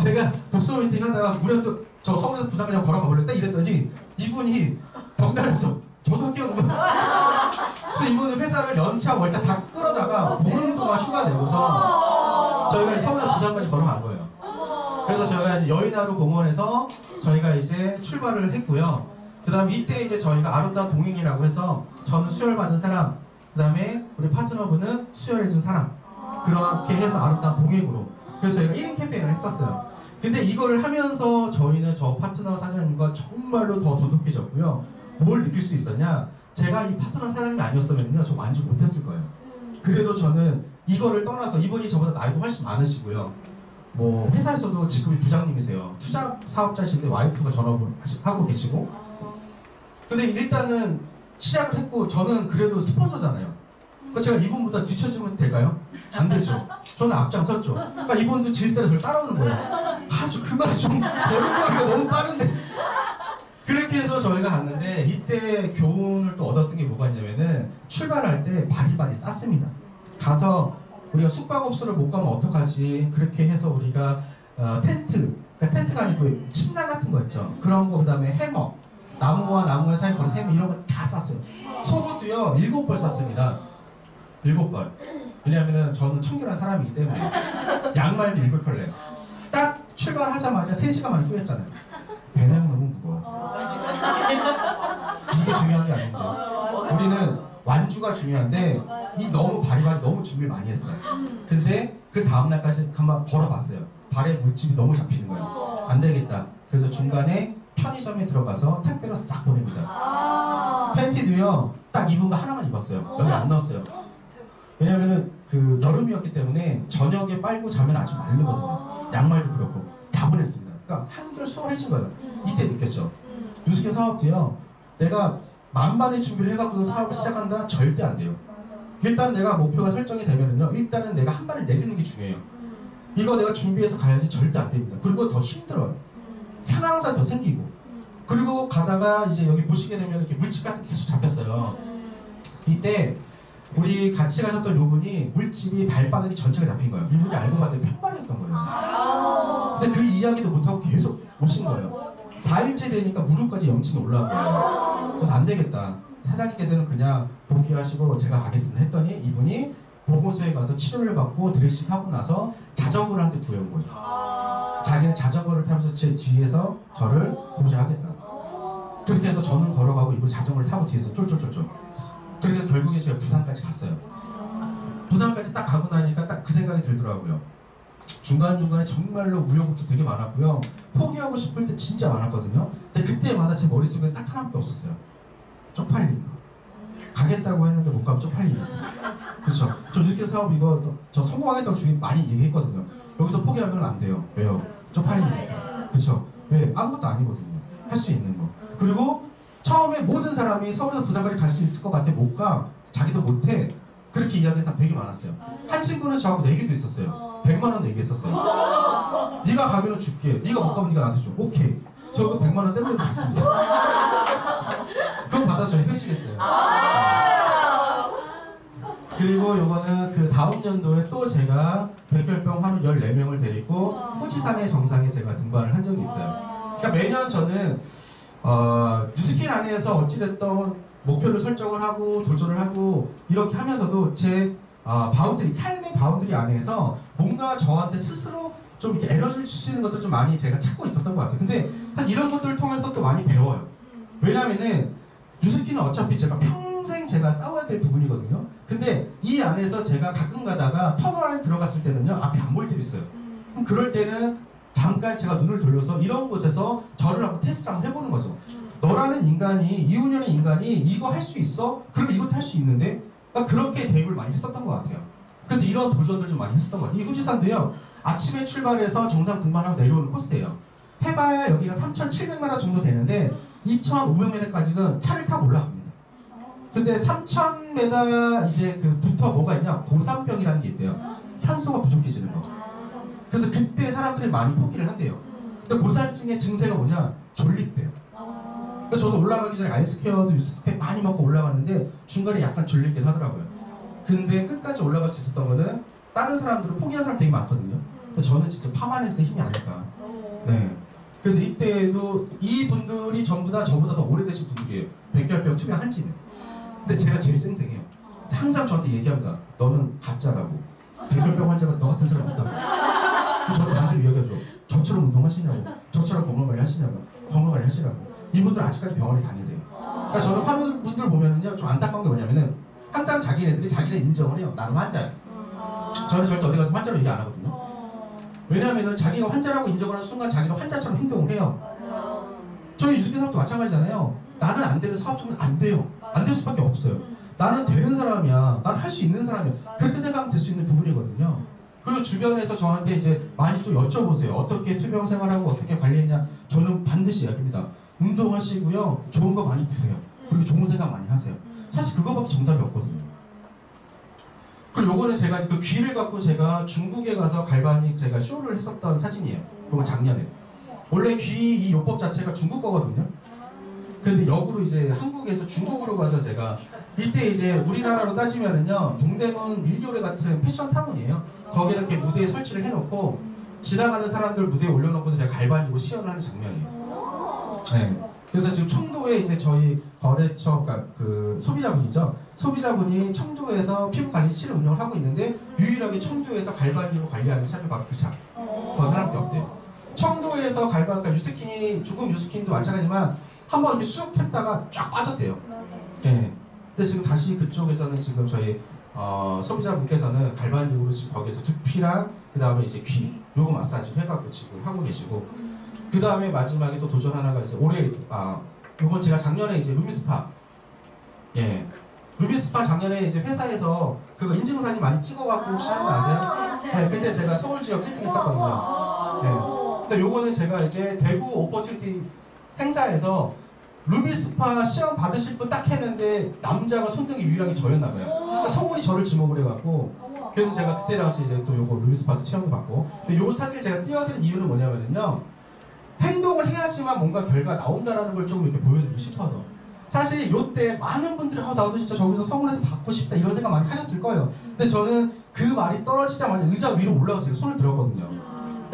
제가 독서 미팅 하다가 우리한테 저 서울에서 부산까지 한번 걸어가 볼래? 딱 이랬더니 이분이 덩달아서 저도 할게요. 그래서 이분은 회사를 연차 월차 다 끌어다가 보름 동안 휴가 내고서 저희가 서울에서 부산까지 걸어간 거예요. 그래서 저희가 이제 여의나루 공원에서 저희가 이제 출발을 했고요. 그 다음에 이때 이제 저희가 아름다운 동행이라고 해서 저는 수혈받은 사람, 그 다음에 우리 파트너분은 수혈해준 사람, 그렇게 해서 아름다운 동행으로. 그래서 저희가 1인 캠페인을 했었어요. 근데 이거를 하면서 저희는 저 파트너 사장님과 정말로 더 돈독해졌고요. 뭘 느낄 수 있었냐? 제가 이 파트너 사장님이 아니었으면요, 저 완전 못했을 거예요. 그래도 저는 이거를 떠나서 이분이 저보다 나이도 훨씬 많으시고요. 뭐 회사에서도 직급이 부장님이세요. 투자 사업자신데 와이프가 전업을 하고 계시고. 근데 일단은 시작을 했고 저는 그래도 스폰서잖아요. 그러니까 제가 이분보다 뒤처지면 될까요? 안 되죠. 저는 앞장섰죠. 그러니까 이분도 질세를 저를 따라오는 거예요. 아주 그 말이 좀 버릇하기가 너무 빠른데. 그렇게 해서 저희가 갔는데 이때 교훈을 또 얻었던 게 뭐가 있냐면은 출발할 때 바리바리 쌌습니다. 가서 우리가 숙박업소를 못 가면 어떡하지? 그렇게 해서 우리가 텐트, 그러니까 텐트가 아니고 침낭 같은 거 있죠. 그런 거, 그 다음에 해머, 나무와 나무의 사이에 걸린 해머 이런 거 다 쌌어요. 속옷도요 7벌 쌌습니다. 7벌. 왜냐하면 저는 청결한 사람이기 때문에 양말도 7켤레. 딱 출발하자마자 3시간 만에 후회했잖아요. 배낭이 너무 무거워. 이게 중요한 게 아닌데 우리는 완주가 중요한데 이 너무 바리바리 너무 준비를 많이 했어요. 근데 그 다음날까지 한번 걸어봤어요. 발에 물집이 너무 잡히는 거예요. 안 되겠다. 그래서 중간에 편의점에 들어가서 택배로 싹 보냅니다. 팬티도요 딱 입은 거 하나만 입었어요. 여기 안 넣었어요. 왜냐면은 그 여름이었기 때문에 저녁에 빨고 자면 아주 마르거든요. 양말도 그렇고 다 보냈습니다. 그러니까 한결 수월해진 거예요. 이때 느꼈죠. 유스킨 사업도요 내가 만반의 준비를 해갖고 사업을 시작한다? 절대 안 돼요. 일단 내가 목표가 설정이 되면은요 일단은 내가 한 발을 내딛는 게 중요해요. 이거 내가 준비해서 가야지 절대 안 됩니다. 그리고 더 힘들어요. 상황사 더 생기고. 그리고 가다가 이제 여기 보시게 되면 이렇게 물집 같은 게 계속 잡혔어요. 이때 우리 같이 가셨던 요분이 물집이 발바닥이 전체가 잡힌 거예요. 이분이 알고 봤더니 평발이었던 거예요. 근데 그 이야기도 못하고 계속 오신 거예요. 4일째 되니까 무릎까지 염증이 올라온 거예요. 그래서 안 되겠다. 사장님께서는 그냥 복귀하시고 제가 가겠습니다 했더니 이분이 보건소에 가서 치료를 받고 드레싱 하고 나서 자전거를 한 대 구해온 거예요. 자기는 자전거를 타면서 제 뒤에서 저를 보호하겠다. 그렇게 해서 저는 걸어가고 이분 자전거를 타고 뒤에서 쫄쫄쫄쫄. 그렇게 해서 결국에 제가 부산까지 갔어요. 부산까지 딱 가고 나니까 딱 그 생각이 들더라고요. 중간중간에 정말로 우여곡절 되게 많았고요. 포기하고 싶을 때 진짜 많았거든요. 근데 그때마다 제 머릿속에 딱 하나밖에 없었어요. 쪽팔린 거. 가겠다고 했는데 못 가면 쪽팔리는 거. 그렇죠. 저 유스킨 사업 이거 저 성공하겠다고 주위 많이 얘기했거든요. 여기서 포기하면 안 돼요. 왜요? 쪽팔리는 거. 그렇죠. 왜? 아무것도 아니거든요. 할 수 있는 거. 그리고 처음에 모든 사람이 서울에서 부산까지 갈 수 있을 것 같아 못 가. 자기도 못해. 그렇게 이야기한 사람 되게 많았어요. 한 친구는 저하고 내기도 있었어요. 100만 원 내기했었어요. 네가 가면은 줄게. 네가 못 가면 네가 나한테 줘. 오케이. 저 그 100만 원 때문에 갔습니다. 그거 받아서 저희 회식했어요. 그리고 요거는 그 다음 연도에 또 제가 백혈병 환우 14명을 데리고 후지산의 정상에 제가 등반을 한 적이 있어요. 그러니까 매년 저는 뉴스킨 안에서 어찌됐던 목표를 설정을 하고 도전을 하고 이렇게 하면서도 제 바운드리, 삶의 바운드리 안에서 뭔가 저한테 스스로 좀 이렇게 에너지를 줄 수 있는 것도 좀 많이 제가 찾고 있었던 것 같아요. 근데 사실 이런 것들을 통해서 또 많이 배워요. 왜냐면은 뉴스킨은 어차피 제가 평생 제가 싸워야 될 부분이거든요. 근데 이 안에서 제가 가끔 가다가 터널 안에 들어갔을 때는요, 앞이 안 보일 때도 있어요. 그럼 그럴 때는 잠깐 제가 눈을 돌려서 이런 곳에서 저를 한번 테스트를 한번 해보는 거죠. 너라는 인간이, 이훈현의 인간이 이거 할 수 있어? 그러면 이것도 할 수 있는데? 그러니까 그렇게 대입을 많이 했었던 것 같아요. 그래서 이런 도전들 좀 많이 했었던 것 같아요. 이 후지산도요, 아침에 출발해서 정상 등반하고 내려오는 코스예요. 해봐야 여기가 3,700m 정도 되는데 2,500m까지는 차를 타고 올라갑니다. 근데 3,000m 이제 그부터 뭐가 있냐? 고산병이라는 게 있대요. 산소가 부족해지는 거. 그래서 그때 사람들이 많이 포기를 한대요. 근데 고산증의 증세가 뭐냐? 졸립대요. 그래서 저도 올라가기 전에 아이스케어도 유스팩 많이 먹고 올라갔는데 중간에 약간 졸리긴 하더라고요. 근데 끝까지 올라갈 수 있었던 거는 다른 사람들은 포기한 사람 되게 많거든요. 근데 저는 진짜 파마네스의 힘이 아닐까. 네. 그래서 이때도 이 분들이 전부 다 저보다 더 오래되신 분들이에요. 백혈병 투병 한지는. 근데 제가 제일 쌩쌩해요. 항상 저한테 얘기합니다. 너는 가짜라고. 백혈병 환자가 너 같은 사람 없다고. 저도 반대로 이야기하죠. 저처럼 운동하시냐고. 저처럼 건강관리 하시냐고. 건강관리 하시라고. 이분들 아직까지 병원에 다니세요. 그러니까 저는 환우분들 보면은요, 좀 안타까운 게 뭐냐면은 항상 자기네들이 자기네 인정을 해요. 나는 환자야. 저는 절대 어디 가서 환자로 얘기 안 하거든요. 왜냐하면은 자기가 환자라고 인정을 하는 순간 자기는 환자처럼 행동을 해요. 저희 유스킨 사업도 마찬가지잖아요. 나는 안 되는 사업자는 안 돼요. 안 될 수밖에 없어요. 나는 되는 사람이야. 나는 할 수 있는 사람이야. 그렇게 생각하면 될 수 있는 부분이거든요. 그리고 주변에서 저한테 이제 많이 또 여쭤보세요. 어떻게 투병 생활하고 어떻게 관리했냐. 저는 반드시 이야기합니다. 운동하시고요. 좋은 거 많이 드세요. 그리고 좋은 생각 많이 하세요. 사실 그거밖에 정답이 없거든요. 그리고 요거는 제가 그 귀를 갖고 제가 중국에 가서 갈바닉 제가 쇼를 했었던 사진이에요. 그건 작년에. 원래 귀 이 요법 자체가 중국 거거든요. 근데 역으로 이제 한국에서 중국으로 가서 제가 이때 이제 우리나라로 따지면은요, 동대문 밀교래 같은 패션 타운이에요. 거기에 이렇게 무대에 설치를 해놓고 지나가는 사람들 무대에 올려놓고서 제가 갈바닉으로 시연을 하는 장면이에요. 네. 그래서 지금 청도에 이제 저희 거래처, 그러니까 그 소비자분이죠. 소비자분이 청도에서 피부 관리실을 운영을 하고 있는데 유일하게 청도에서 갈바닉으로 관리하는 차를 막 그 차. 거기 하나밖에 없대요. 청도에서 갈바닉, 그러니까 유스킨이, 중국 유스킨도 마찬가지지만 한번 이렇게 쑥 했다가 쫙 빠졌대요. 네. 근데 지금 다시 그쪽에서는 지금 저희 소비자분께서는 갈바닉으로 지금 거기서 두피랑 그 다음에 이제 귀 요거 마사지를 해갖고 지금 하고 계시고, 그 다음에 마지막에 또 도전 하나가 이제 올해 요건 제가 작년에 이제 루미스파, 예, 루미스파 작년에 이제 회사에서 그거 인증사진 많이 찍어갖고 혹시 하는 거 아세요? 네, 그때 제가 서울 지역 1등 했었거든요. 네. 근데 요거는 제가 이제 대구 오퍼튜니티 행사에서 루미스파 시험 받으실 분 딱 했는데 남자가 손등이 유일하게 저였나봐요. 그러니까 소문이 저를 지목을 해갖고, 그래서 제가 그때 당시 이제 또 요거 루미스파도 체험도 받고. 근데 요 사진을 제가 띄워드린 이유는 뭐냐면요, 행동을 해야지만 뭔가 결과가 나온다라는 걸 좀 이렇게 보여드리고 싶어서. 사실 요때 많은 분들이 나도 진짜 저기서 성훈한테 받고 싶다 이런 생각 많이 하셨을 거예요. 근데 저는 그 말이 떨어지자마자 의자 위로 올라가서 손을 들었거든요.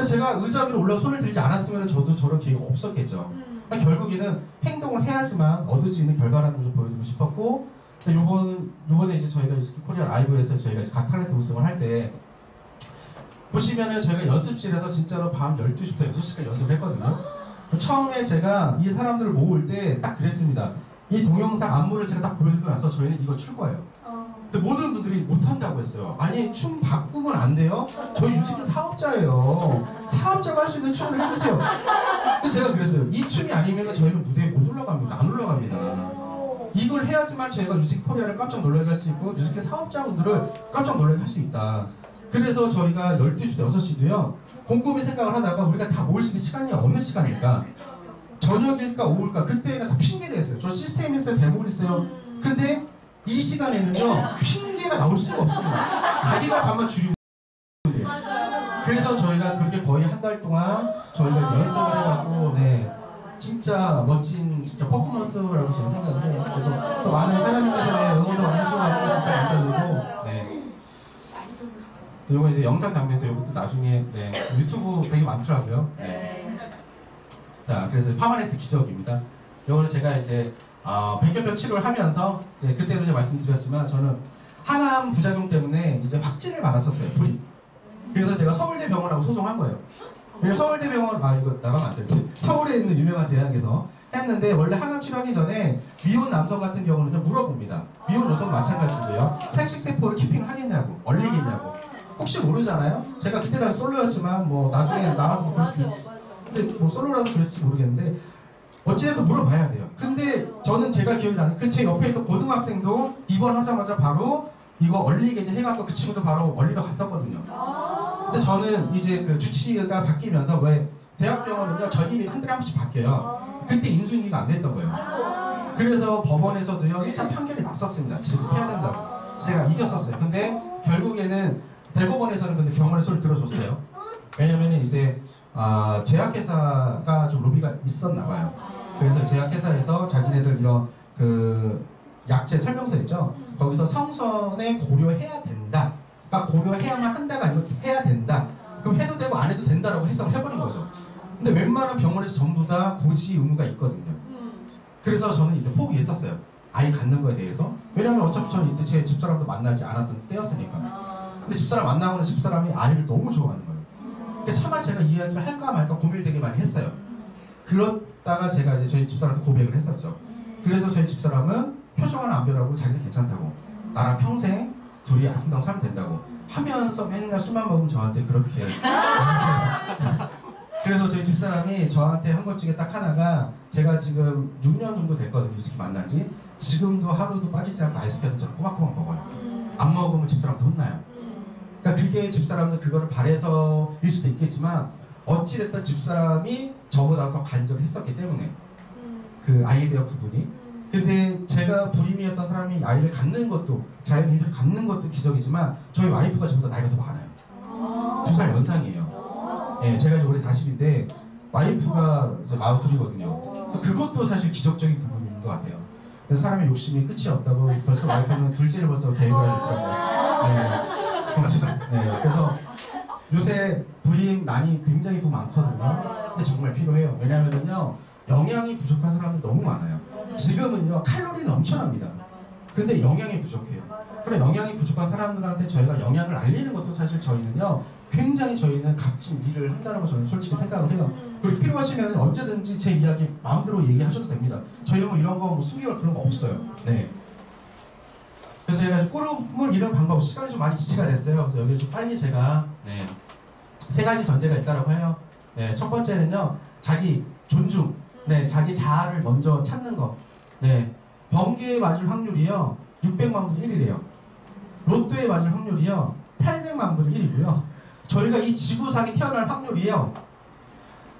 제가 의자 위로 올라가 손을 들지 않았으면 저도 저런 기회가 없었겠죠. 그러니까 결국에는 행동을 해야지만 얻을 수 있는 결과라는 걸 좀 보여드리고 싶었고, 요번에 이제 저희가 유스킨 코리아 라이브에서 저희가 이제 가타네트 우승을 할 때 보시면은 저희가 연습실에서 진짜로 밤 12시부터 6시까지 연습을 했거든요. 처음에 제가 이 사람들을 모을 때 딱 그랬습니다. 이 동영상 안무를 제가 딱 보여주고 나서 저희는 이거 출 거예요. 근데 모든 분들이 못한다고 했어요. 아니, 춤 바꾸면 안 돼요? 저희 유스킨 사업자예요. 사업자가 할 수 있는 춤을 해주세요. 그래서 제가 그랬어요. 이 춤이 아니면 저희는 무대에 못 올라갑니다. 안 올라갑니다. 이걸 해야지만 저희가 유스킨 코리아를 깜짝 놀라게 할 수 있고 유스킨 사업자분들을 깜짝 놀라게 할 수 있다. 그래서 저희가 12시부터 6시도요, 곰곰이 생각을 하다가 우리가 다 모일 수 있는 시간이 어느 시간일까? 저녁일까 오후일까? 그때는 다 핑계대었어요. 저 시스템 있어요, 대본 있어요. 근데 이 시간에는요, 핑계 한계가 나올 수가 없습니다. 자기가 잠만 줄이고 돼요. 그래서 저희가 그렇게 거의 한 달 동안 저희가 연습을 해갖고 네 진짜 멋진 진짜 퍼포먼스라고 저는 생각을 해요. 그래서 또 많은 사장님들의 응원도 많이 해주셔서 진짜 감사드리고 네. 그리고 이제 영상 장면도 이것도 나중에 네, 유튜브 되게 많더라고요. 네. 자, 그래서 파마렉스 기적입니다. 이거는 제가 이제 백혈병 치료를 하면서 이제 그때도 제가 말씀드렸지만 저는 항암 부작용 때문에 이제 확진을 받았었어요. 불이. 그래서 제가 서울대병원하고 소송한 거예요. 그래서 서울대병원 이거 나가면 안 되는데 서울에 있는 유명한 대학에서 했는데 원래 항암 치료하기 전에 미혼 남성 같은 경우는요 물어봅니다. 미혼 여성 마찬가지인데요. 생식세포를 키핑하겠냐고 얼리겠냐고. 혹시 모르잖아요. 제가 그때 당시 솔로였지만 뭐 나중에 나가서 뭐 그럴 수도 있지. 근데 뭐 솔로라서 그랬을지 모르겠는데 어찌됐든 물어봐야 돼요. 근데 저는 제가 기억이 나는 그 제 옆에 있던 고등학생도 입원하자마자 바로 이거 얼리겠냐 해갖고 그 친구도 바로 얼리러 갔었거든요. 근데 저는 이제 그 주치의가 바뀌면서 왜 대학병원은요 전임이 한 달에 한 번씩 바뀌어요. 그때 인수인계가 안 됐던 거예요. 그래서 법원에서도요 1차 판결이 났었습니다. 지금 해야 된다고. 제가 이겼었어요. 근데 결국에는 대법원에서는 근데 병원의 소리를 들어줬어요. 왜냐면 이제 제약회사가 좀 로비가 있었나 봐요. 그래서 제약회사에서 자기네들 이런 그 약제 설명서 있죠. 거기서 성선에 고려해야 된다. 그러니까 고려해야만 한다가 아니고 해야 된다. 그럼 해도 되고 안 해도 된다라고 해석을 해버린 거죠. 근데 웬만한 병원에서 전부 다 고지 의무가 있거든요. 그래서 저는 이제 포기했었어요. 아이 갖는 거에 대해서. 왜냐면 어차피 저는 이때 제 집사람도 만나지 않았던 때였으니까. 근데 집사람 만나고는 집사람이 아이를 너무 좋아하는 거예요. 근데 차마 제가 이 이야기를 할까 말까 고민을 되게 많이 했어요. 그러다가 제가 이제 저희 집사람한테 고백을 했었죠. 그래도 저희 집사람은 표정 하나 안 변하고 자기는 괜찮다고. 나랑 평생 둘이 아름다운 살면 된다고. 하면서 맨날 술만 먹으면 저한테 그렇게. 그래서 저희 집사람이 저한테 한 것 중에 딱 하나가 제가 지금 6년 정도 됐거든요. 유스키 만난 지. 지금도 하루도 빠지지 않고 아이스크림 저는 꼬박꼬박 먹어요. 안 먹으면 집사람한테 혼나요. 그러니까 그게 집사람은 그거를 바래서일 수도 있겠지만 어찌됐든 집사람이 저보다 더 간절히 했었기 때문에 그 아이에 대한 부분이. 근데 제가 불임이었던 사람이 아이를 갖는 것도 자연인을 갖는 것도 기적이지만 저희 와이프가 저보다 나이가 더 많아요. 2살 연상이에요. 예, 제가 이제 올해 40인데 와이프가 이제 42이거든요. 그것도 사실 기적적인 부분인 것 같아요. 그래서 사람의 욕심이 끝이 없다고 벌써 와이프는 둘째를 벌써 계획을 했다고. 네, 그래서 요새 불임 난이 굉장히 많거든요. 근데 정말 필요해요. 왜냐하면요 영양이 부족한 사람들이 너무 많아요. 지금은요 칼로리는 엄청납니다. 근데 영양이 부족해요. 그래 영양이 부족한 사람들한테 저희가 영양을 알리는 것도 사실 저희는요 굉장히 저희는 값진 일을 한다고 저는 솔직히 생각을 해요. 그리고 필요하시면 언제든지 제 이야기 마음대로 얘기하셔도 됩니다. 저희는 뭐 이런 거 숨기거나 그런 거 없어요. 네. 그래서 제가 꾸름을 이런 방법 시간이 좀 많이 지체가 됐어요. 그래서 여기 좀 빨리 제가 네, 3가지 전제가 있다고 해요. 네, 첫 번째는요 자기 존중, 네, 자기 자아를 먼저 찾는 거. 네, 번개에 맞을 확률이요 600만 분의 1이래요. 로또에 맞을 확률이요 800만 분의 1이고요. 저희가 이 지구상에 태어날 확률이요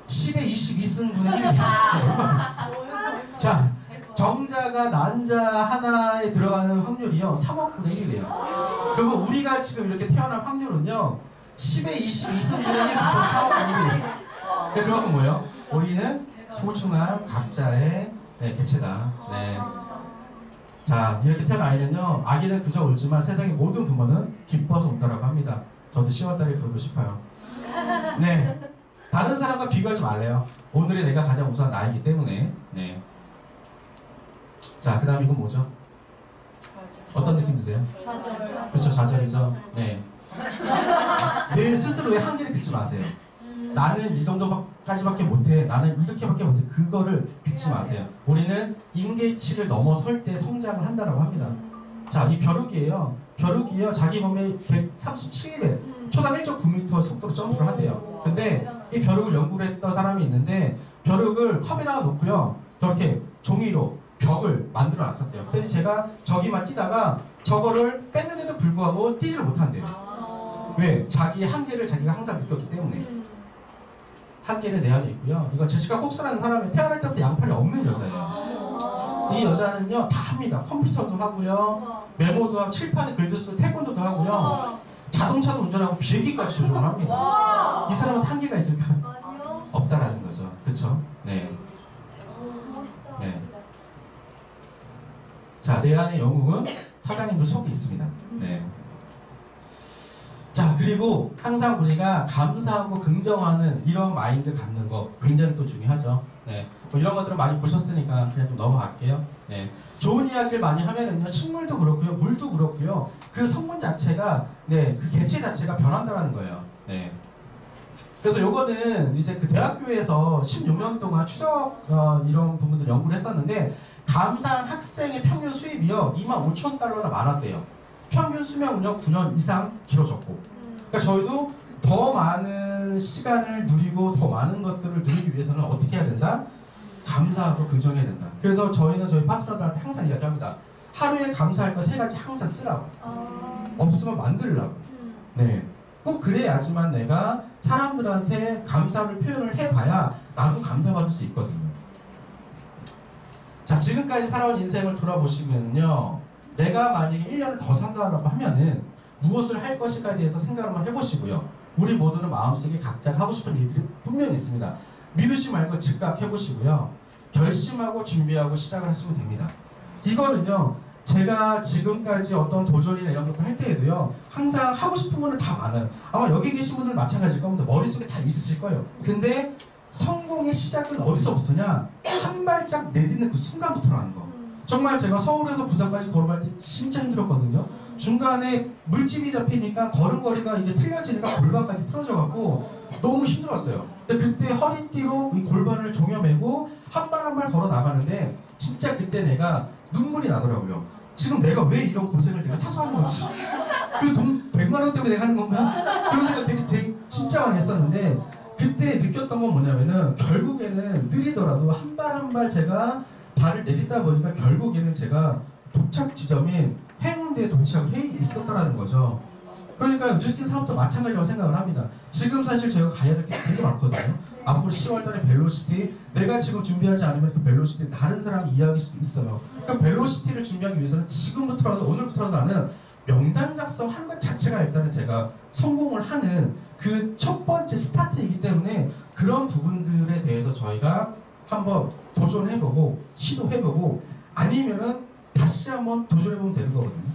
10에 22승분의 1이에요. 자, 정자가 난자 하나에 들어가는 확률이요 3억 분의 1이에요. 그리고 우리가 지금 이렇게 태어날 확률은요 10에 22승분의 1부터 4억 분의 1이에요. 그만큼 뭐예요? 우리는 소중한 각자의 네, 개체다. 네. 자, 이렇게 태어난 아이는요 아기는 그저 울지만 세상의 모든 부모는 기뻐서 운다라고 합니다. 저도 10월달에 그러고 싶어요. 네, 다른 사람과 비교하지 말래요. 오늘의 내가 가장 우수한 나이기 때문에. 네. 자, 그 다음 이건 뭐죠? 어떤 느낌 드세요? 좌절. 그렇죠, 좌절이죠. 네. 내 스스로의 한계를 긋지 마세요. 나는 이 정도까지밖에 못해. 나는 이렇게밖에 못해. 그거를 긋지 마세요. 우리는 임계치를 넘어설 때 성장을 한다고 합니다. 자, 이 벼룩이에요. 벼룩이요. 자기 몸에 137배, 초당 1.9m 속도로 점프를 한대요. 근데 이 벼룩을 연구를 했던 사람이 있는데 벼룩을 컵에다가 놓고요. 저렇게 종이로 벽을 만들어 놨었대요. 그랬더니 제가 저기만 뛰다가 저거를 뺐는데도 불구하고 뛰지를 못한대요. 왜? 자기의 한계를 자기가 항상 느꼈기 때문에. 한계는 내 안에 있고요. 이거 제시카 콕스라는 사람이 태어날 때부터 양팔이 없는 여자예요. 이 여자는요 다 합니다. 컴퓨터도 하고요, 메모도 하고, 칠판에 글도 쓰고, 태권도도 하고요, 자동차도 운전하고, 비행기까지 조종을 합니다. 이 사람은 한계가 있을까? 아니요. 없다라는 거죠. 그렇죠? 네. 멋있다. 네. 자, 내 안의 영웅은 사장님들 속에 있습니다. 네. 자, 그리고 항상 우리가 감사하고 긍정하는 이런 마인드 갖는 거 굉장히 또 중요하죠. 네. 뭐 이런 것들을 많이 보셨으니까 그냥 좀 넘어갈게요. 네. 좋은 이야기를 많이 하면은요, 식물도 그렇고요, 물도 그렇고요, 그 성분 자체가, 네, 그 개체 자체가 변한다는 거예요. 네. 그래서 요거는 이제 그 대학교에서 16년 동안 추적 이런 부분들 연구를 했었는데, 감사한 학생의 평균 수입이요 25,000달러나 많았대요. 평균 수명은요 9년 이상 길어졌고, 그러니까 저희도 더 많은 시간을 누리고 더 많은 것들을 누리기 위해서는 어떻게 해야 된다? 감사하고 긍정해야 된다. 그래서 저희는 저희 파트너들한테 항상 이야기합니다. 하루에 감사할 거 3가지 항상 쓰라고. 없으면 만들라고. 네. 꼭 그래야지만 내가 사람들한테 감사를 표현을 해봐야 나도 감사받을 수 있거든요. 자, 지금까지 살아온 인생을 돌아보시면요, 내가 만약에 1년을 더 산다고 하면은 무엇을 할 것인가에 대해서 생각을 한번 해보시고요. 우리 모두는 마음속에 각자가 하고 싶은 일들이 분명히 있습니다. 미루지 말고 즉각 해보시고요. 결심하고 준비하고 시작을 하시면 됩니다. 이거는요, 제가 지금까지 어떤 도전이나 이런 것들 할 때에도요, 항상 하고 싶은 거는 다 많아요. 아마 여기 계신 분들 마찬가지일 겁니다. 머릿속에 다 있으실 거예요. 근데 성공의 시작은 어디서부터냐? 한 발짝 내딛는 그 순간부터라는 거. 정말 제가 서울에서 부산까지 걸어갈 때 진짜 힘들었거든요. 중간에 물집이 잡히니까 걸음걸이가 이제 틀려지니까 골반까지 틀어져갖고 너무 힘들었어요. 근데 그때 허리띠로 이 골반을 종여매고 한 발 한 발 걸어 나가는데 진짜 그때 내가 눈물이 나더라고요. 지금 내가 왜 이런 고생을 내가 사서 하는 거지? 그 돈 100만 원 때문에 내가 하는 건가? 그런 생각 되게 진짜 많이 했었는데, 그때 느꼈던 건 뭐냐면은 결국에는 느리더라도 한 발 한 발 제가 발을 내딛다 보니까 결국에는 제가 도착 지점인 해운대에 도착을 해 있었다라는 거죠. 그러니까 뉴스킨 사업도 마찬가지라고 생각을 합니다. 지금 사실 제가 가야 될 게 되게 많거든요. 앞으로 10월달에 벨로시티, 내가 지금 준비하지 않으면 그 벨로시티 다른 사람이 이야기할 수도 있어요. 그 벨로시티를 준비하기 위해서는 지금부터라도, 오늘부터라도 나는 명단 작성하는 것 자체가 일단은 제가 성공을 하는 그 첫 번째 스타트이기 때문에, 그런 부분들에 대해서 저희가 한번 도전해보고 시도해보고 아니면은 다시 한번 도전해보면 되는 거거든요.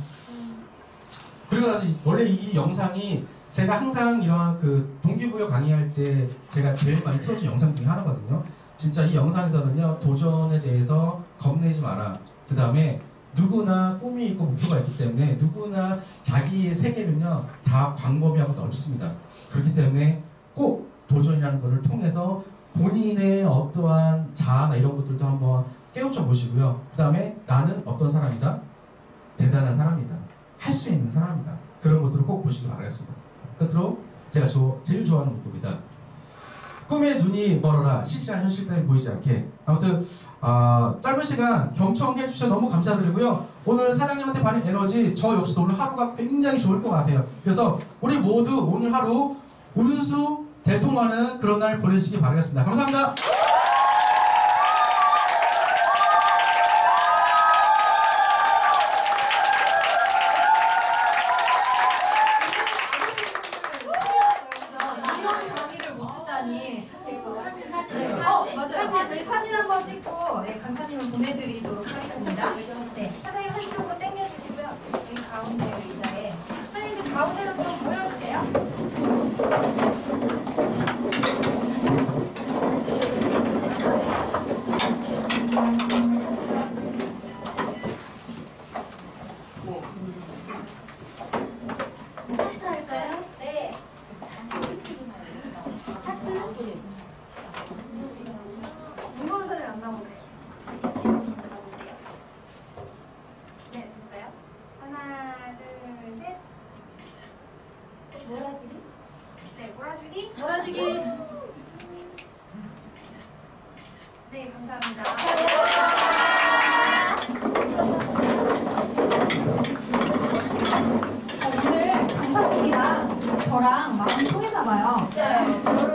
그리고 나서 원래 이 영상이 제가 항상 이런 그 동기부여 강의할 때 제가 제일 많이 틀어준 영상 중에 하나거든요. 진짜 이 영상에서는요, 도전에 대해서 겁내지 마라. 그 다음에 누구나 꿈이 있고 목표가 있기 때문에 누구나 자기의 세계는요 다 광범위하고 넓습니다. 그렇기 때문에 꼭 도전이라는 것을 통해서 본인의 어떠한 자아나 이런 것들도 한번 깨우쳐 보시고요. 그 다음에 나는 어떤 사람이다? 대단한 사람이다. 할 수 있는 사람이다. 그런 것들을 꼭 보시기 바라겠습니다. 끝으로 제가 제일 좋아하는 문구입니다. 꿈의 눈이 멀어라. 실시간 현실 때문에 보이지 않게. 아무튼 짧은 시간 경청해 주셔서 너무 감사드리고요. 오늘 사장님한테 받는 에너지, 저 역시도 오늘 하루가 굉장히 좋을 것 같아요. 그래서 우리 모두 오늘 하루 운수 대통하는 그런 날 보내시기 바라겠습니다. 감사합니다. 이런 강의를 못 듣다니. 맞아요. 저희 사진 한번 찍고 강사님을 보내드리도록 하겠습니다. 네, 사장님 한 쪽으로 당겨주시고요. 여기 가운데 의자에 사장님 가운데로 좀 모여주세요. 하트 할까요? 네. 무거운 사진 안 나오네. 네, 됐어요. 하나, 둘, 셋. 몰아주기? 네, 몰아주기. 몰아주기. 네, 감사합니다. 오늘 강사님이랑 저랑 마음이 통했나봐요.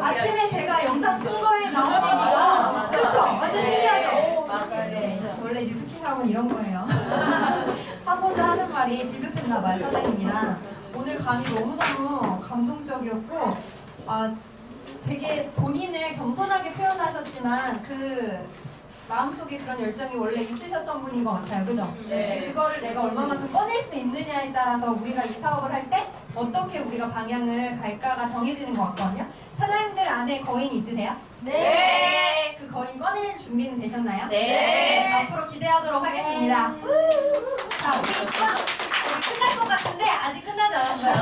아침에 제가 영상 튼 거에 나온 얘기가 그쵸? 완전 신기하죠? 맞아요. 네, 원래 뉴스킨 건 이런 거예요. 하고자 하는 말이 비슷했나 봐요, 사장님이랑. 오늘 강의 너무너무 감동적이었고, 되게 본인을 겸손하게 표현하셨지만 그 마음속에 그런 열정이 원래 있으셨던 분인 것 같아요. 그죠? 네. 그거를 내가 얼마만큼 꺼낼 수 있느냐에 따라서 우리가 이 사업을 할 때 어떻게 우리가 방향을 갈까가 정해지는 것 같거든요. 사장님들 안에 거인 있으세요? 네. 그 거인 꺼낼 준비는 되셨나요? 네. 앞으로 기대하도록 하겠습니다. 자, 우리 끝날 것 같은데 아직 끝나지 않았어요.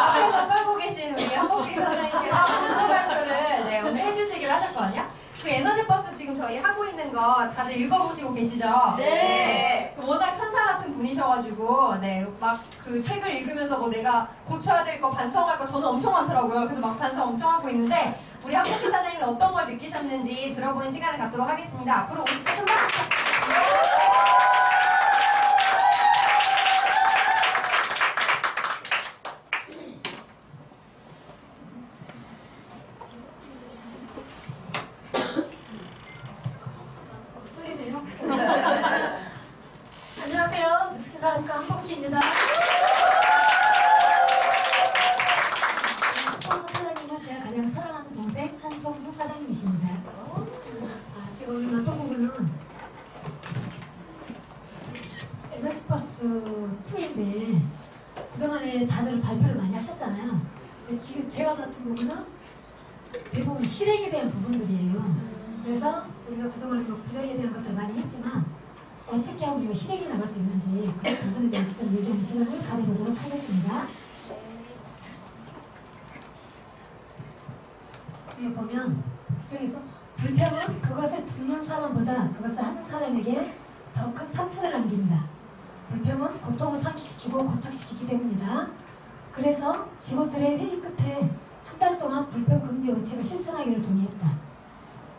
앞에서 떨고 계신 우리 한복희 사장님께서 우수 발표를 오늘 해주시기로 하셨거든요. 그 에너지버스 지금 저희 하고 있는 거 다들 읽어보시고 계시죠? 네. 워낙 천사 같은 분이셔가지고 막 그 책을 읽으면서 뭐 내가 고쳐야 될 거 반성할 거 저는 엄청 많더라고요. 그래서 막 반성 엄청 하고 있는데 우리 한복희 사장님이 어떤 걸 느끼셨는지 들어보는 시간을 갖도록 하겠습니다. 앞으로 오시겠습니다. 소리네요. 안녕하세요. 뉴스키 사업가 한복희입니다. 스폰서 사장님은 제가 가장 사랑하는 동생 한성주 사장님이십니다. 제가 오늘 맡은 부분은 에너지버스 2인데 그동안에 다들 발표를 많이 하셨잖아요. 근데 지금 제가 맡은 부분은 대부분 실행에 대한 부분들이에요. 그래서 우리가 그동안에 막 부정에 대한 것들 많이 했지만 어떻게 하면 우리가 실행에 나갈 수 있는지 그런 부분에 대해서 좀 얘기하는 시간을 가져보도록 하겠습니다. 여기 보면 여기서 불평은 그것을 듣는 사람보다 그것을 하는 사람에게 더 큰 상처를 남긴다. 불평은 고통을 상기시키고 고착시키기 때문이다. 그래서 직원들의 회의 끝에 한 달 동안 불평 금지 원칙을 실천하기로 동의했다.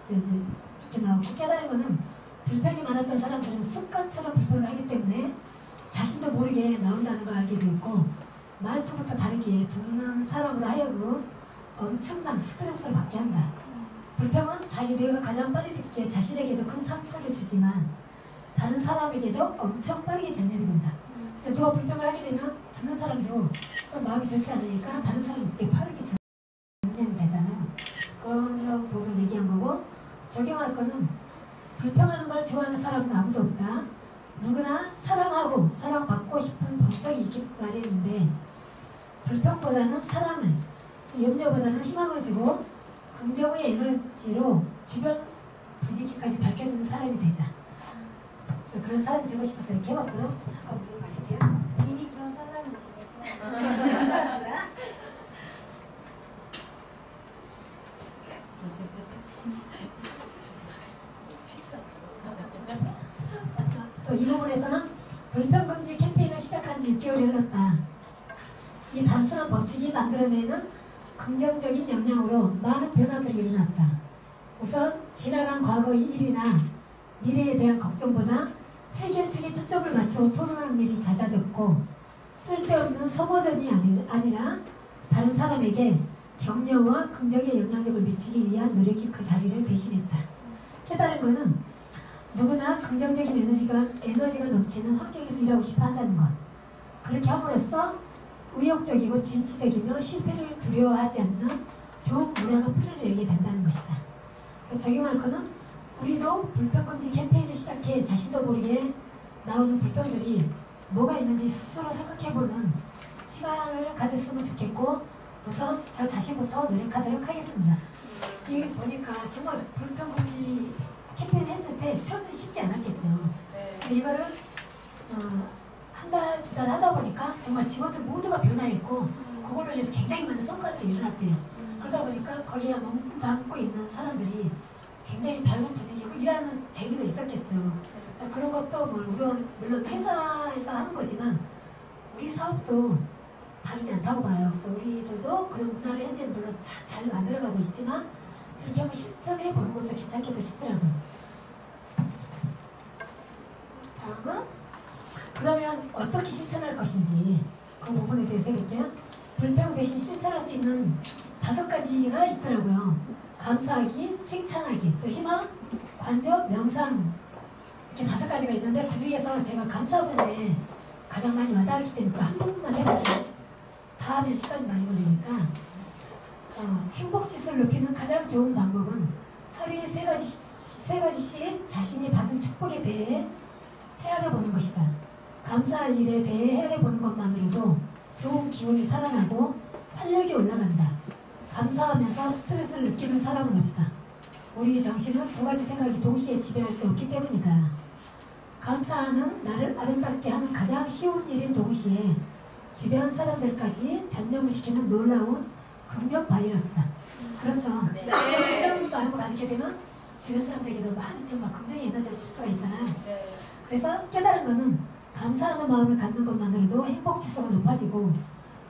이렇게 나오고 깨달은 거는 불평이 많았던 사람들은 습관처럼 불평을 하기 때문에 자신도 모르게 나온다는 걸 알게 되었고 말투부터 다르게 듣는 사람으로 하여금 엄청난 스트레스를 받게 한다. 불평은 자기 뇌가 가장 빨리 듣기에 자신에게도 큰 상처를 주지만 다른 사람에게도 엄청 빠르게 전염이 된다. 그래서 누가 불평을 하게 되면 듣는 사람도 마음이 좋지 않으니까 다른 사람에게 빠르게 전염이 되잖아요. 그런 부분을 얘기한 거고 적용할 거는 불평하는 걸 좋아하는 사람은 아무도 없다. 누구나 사랑하고 사랑받고 싶은 본성이 있기 마련인데 불평보다는 사랑을, 염려보다는 희망을 주고 긍정의 에너지로 주변 분위기까지 밝혀주는 사람이 되자. 그런 사람이 되고 싶어서 이렇게 해봤고요. 잠깐 물어 마실게요. 이미 그런 사장님이시네요. 감사합니다. 또 이 부분에서는 불평금지 캠페인을 시작한 지 6개월이 흘렀다. 이 단순한 법칙이 만들어내는 긍정적인 영향으로 많은 변화들이 일어났다. 우선 지나간 과거의 일이나 미래에 대한 걱정보다 해결책에 초점을 맞춰 토론하는 일이 잦아졌고 쓸데없는 소모전이 아니라 다른 사람에게 격려와 긍정의 영향력을 미치기 위한 노력이 그 자리를 대신했다. 깨달은 것은 누구나 긍정적인 에너지가 넘치는 환경에서 일하고 싶어 한다는 것. 그렇게 함으로써 의욕적이고 진취적이며 실패를 두려워하지 않는 좋은 문화가 뿌리를 내게 된다는 것이다. 적용할 것은 우리도 불평금지 캠페인을 시작해 자신도 모르게 나오는 불평들이 뭐가 있는지 스스로 생각해보는 시간을 가졌으면 좋겠고 우선 저 자신부터 노력하도록 하겠습니다. 이 보니까 정말 불평금지 캠페인 했을 때 처음엔 쉽지 않았겠죠. 근데 이거를 한 달, 두 달 하다 보니까 정말 직원들 모두가 변화했고 그걸로 인해서 굉장히 많은 성과들이 일어났대요. 그러다 보니까 거기에 머금고 있는 사람들이 굉장히 밝은 분위기고 일하는 재미도 있었겠죠. 그런 것도 물론 회사에서 하는 거지만 우리 사업도 다르지 않다고 봐요. 그래서 우리들도 그런 문화를 현재 물론 잘 만들어가고 있지만 저렇게 한번 실천해 보는 것도 괜찮겠다 싶더라고요. 다음은 그러면 어떻게 실천할 것인지 그 부분에 대해서 해볼게요. 불평 대신 실천할 수 있는 5가지가 있더라고요. 감사하기, 칭찬하기, 또 희망, 관조, 명상 이렇게 5가지가 있는데 그 중에서 제가 감사 부분에 가장 많이 와닿았기 때문에 그 한 부분만 해볼게요. 다 하면 시간이 많이 걸리니까 행복 지수를 높이는 가장 좋은 방법은 하루에 3가지씩 자신이 받은 축복에 대해 헤아려보는 것이다. 감사할 일에 대해 헤아려보는 것만으로도 좋은 기운이 살아나고 활력이 올라간다. 감사하면서 스트레스를 느끼는 사람은 없다. 우리 정신은 2가지 생각이 동시에 지배할 수 없기 때문이다. 감사하는 나를 아름답게 하는 가장 쉬운 일인 동시에 주변 사람들까지 전념을 시키는 놀라운 긍정 바이러스다. 그렇죠. 긍정 마음을 가지게 되면 주변 사람들에게도 많이 정말 긍정의 에너지를 줄 수가 있잖아요. 그래서 깨달은 거는 감사하는 마음을 갖는 것만으로도 행복 지수가 높아지고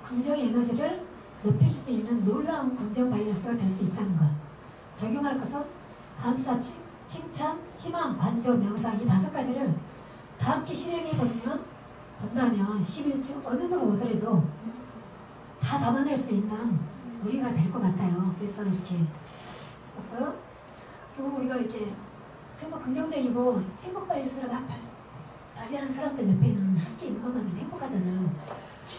긍정의 에너지를 높일 수 있는 놀라운 긍정 바이러스가 될 수 있다는 것. 적용할 것은 감사, 칭찬, 희망, 관조, 명상 이 5가지를 다 함께 실행해 본다면 11층 어느 누가 오더라도 다 담아낼 수 있는 우리가 될 것 같아요. 그래서 이렇게 봤고요. 그리고 우리가 이렇게 정말 긍정적이고 행복 바이러스를 막 발휘하는 사람들 옆에는 함께 있는 것만으로도 행복하잖아요.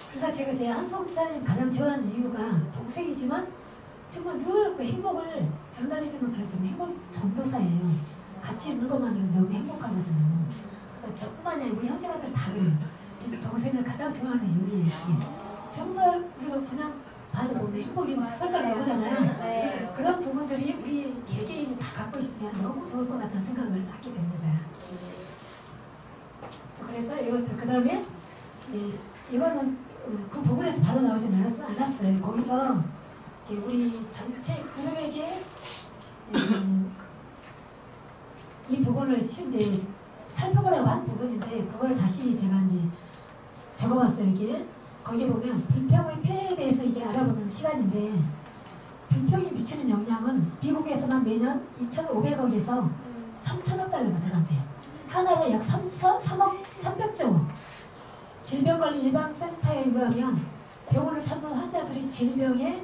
그래서 제가 제 한성 지사님 가장 좋아하는 이유가 동생이지만 정말 늘 그 행복을 전달해주는 그런 좀 행복 전도사예요. 같이 있는 것만으로도 너무 행복하거든요. 그래서 저뿐만이 아니라 우리 형제가들 다 그래요. 그래서 동생을 가장 좋아하는 이유예요. 정말 우리가 그냥 봐도 보면 행복이 막 설설 나오잖아요. 그런 부분들이 우리 개개인이 다 갖고 있으면 너무 좋을 것 같다는 생각을 하게 됩니다. 그래서 이것도 그 다음에 이거는 그 부분에서 바로 나오진 않았어요. 거기서 우리 전체 그룹에게 이 부분을 이제 살펴보라고 한 부분인데 그걸 다시 제가 이제 적어봤어요. 이게 거기 보면 불평의 폐해에 대해서 이게 알아보는 시간인데 불평이 미치는 영향은 미국에서만 매년 2,500억에서 3,000억 달러가 들어간대요. 하나에 약 300조 원. 질병관리예방센터에 의하면 병원을 찾는 환자들이 질병의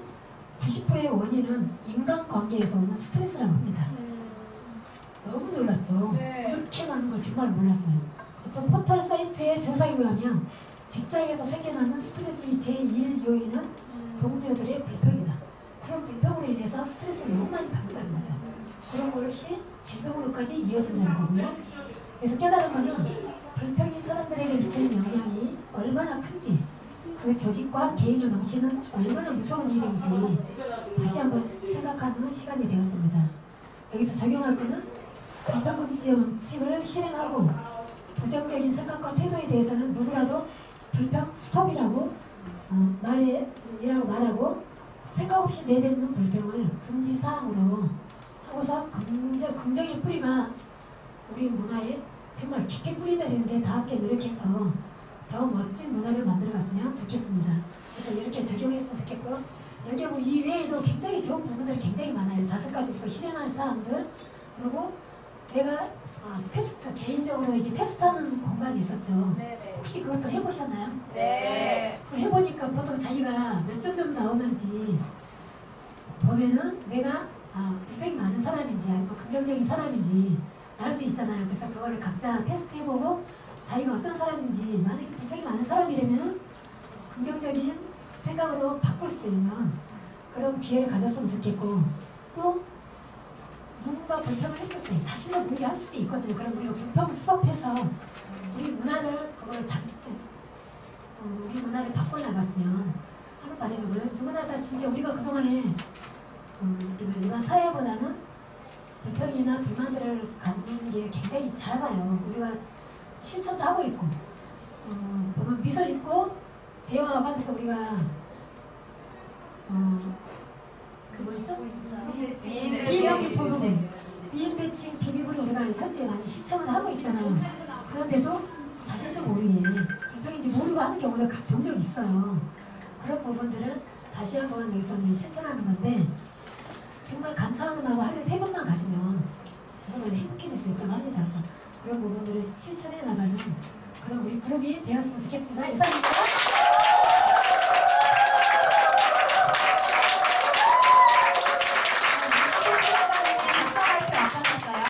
90%의 원인은 인간관계에서 오는 스트레스라고 합니다. 너무 놀랐죠. 이렇게 많은 걸 정말 몰랐어요. 어떤 포털 사이트의 조사에 의하면 직장에서 생겨나는 스트레스의 제1 요인은 동료들의 불평이다. 그런 불평으로 인해서 스트레스를 너무 많이 받는다는 거죠. 그런 것이 질병으로까지 이어진다는 거고요. 그래서 깨달은 거는 불평이 사람들에게 미치는 영향이 얼마나 큰지, 그 조직과 개인을 망치는 얼마나 무서운 일인지 다시 한번 생각하는 시간이 되었습니다. 여기서 적용할 거는 불평금지 원칙을 실행하고 부정적인 생각과 태도에 대해서는 누구라도 불평 스톱이라고 말하고 생각 없이 내뱉는 불평을 금지사항으로 하고서 긍정의 뿌리가 우리 문화에 정말 깊게 뿌리내리는데 다 함께 노력해서 더 멋진 문화를 만들어갔으면 좋겠습니다. 그래서 이렇게 적용했으면 좋겠고요. 여기 보면 이 외에도 굉장히 좋은 부분들이 굉장히 많아요. 5가지 우리가 실행할 사항들. 그리고 내가 테스트, 개인적으로 이게 테스트하는 공간이 있었죠. 혹시 그것도 해보셨나요? 네. 그걸 해보니까 보통 자기가 몇 점 정도 나오는지 보면은 내가 불평이 많은 사람인지 아니면 긍정적인 사람인지 알 수 있잖아요. 그래서 그거를 각자 테스트 해보고 자기가 어떤 사람인지, 만약에 불평이 많은 사람이라면 긍정적인 생각으로 바꿀 수 있는 그런 기회를 가졌으면 좋겠고, 또 누군가 불평을 했을 때 자신도 모르게 할 수 있거든요. 그럼 우리가 불평 수업해서 우리 문화를 우리 문화를 바꿔나갔으면 하는 바람이고요. 누구나 다 진짜 우리가 그동안에 우리가 일반 사회보다는 불평이나 불만들을 갖는 게 굉장히 작아요. 우리가 실천도 하고 있고 보면 미소 짓고 대화하고 하면서 우리가 그 뭐였죠? 미인대칭 비밀을 우리가 현재 많이 실천을 하고 있잖아요. 그런데도 자신도 모르게 불평인지 모르고 하는 경우가 종종 있어요. 그런 부분들을 다시 한번 여기서 실천하는 건데, 정말 감사하는 마음을 하루에 3번만 가지면 그거는 행복해질 수 있다고 합니다. 그래서 그런 부분들을 실천해 나가는 그런 우리 그룹이 되었으면 좋겠습니다. 이상입니다.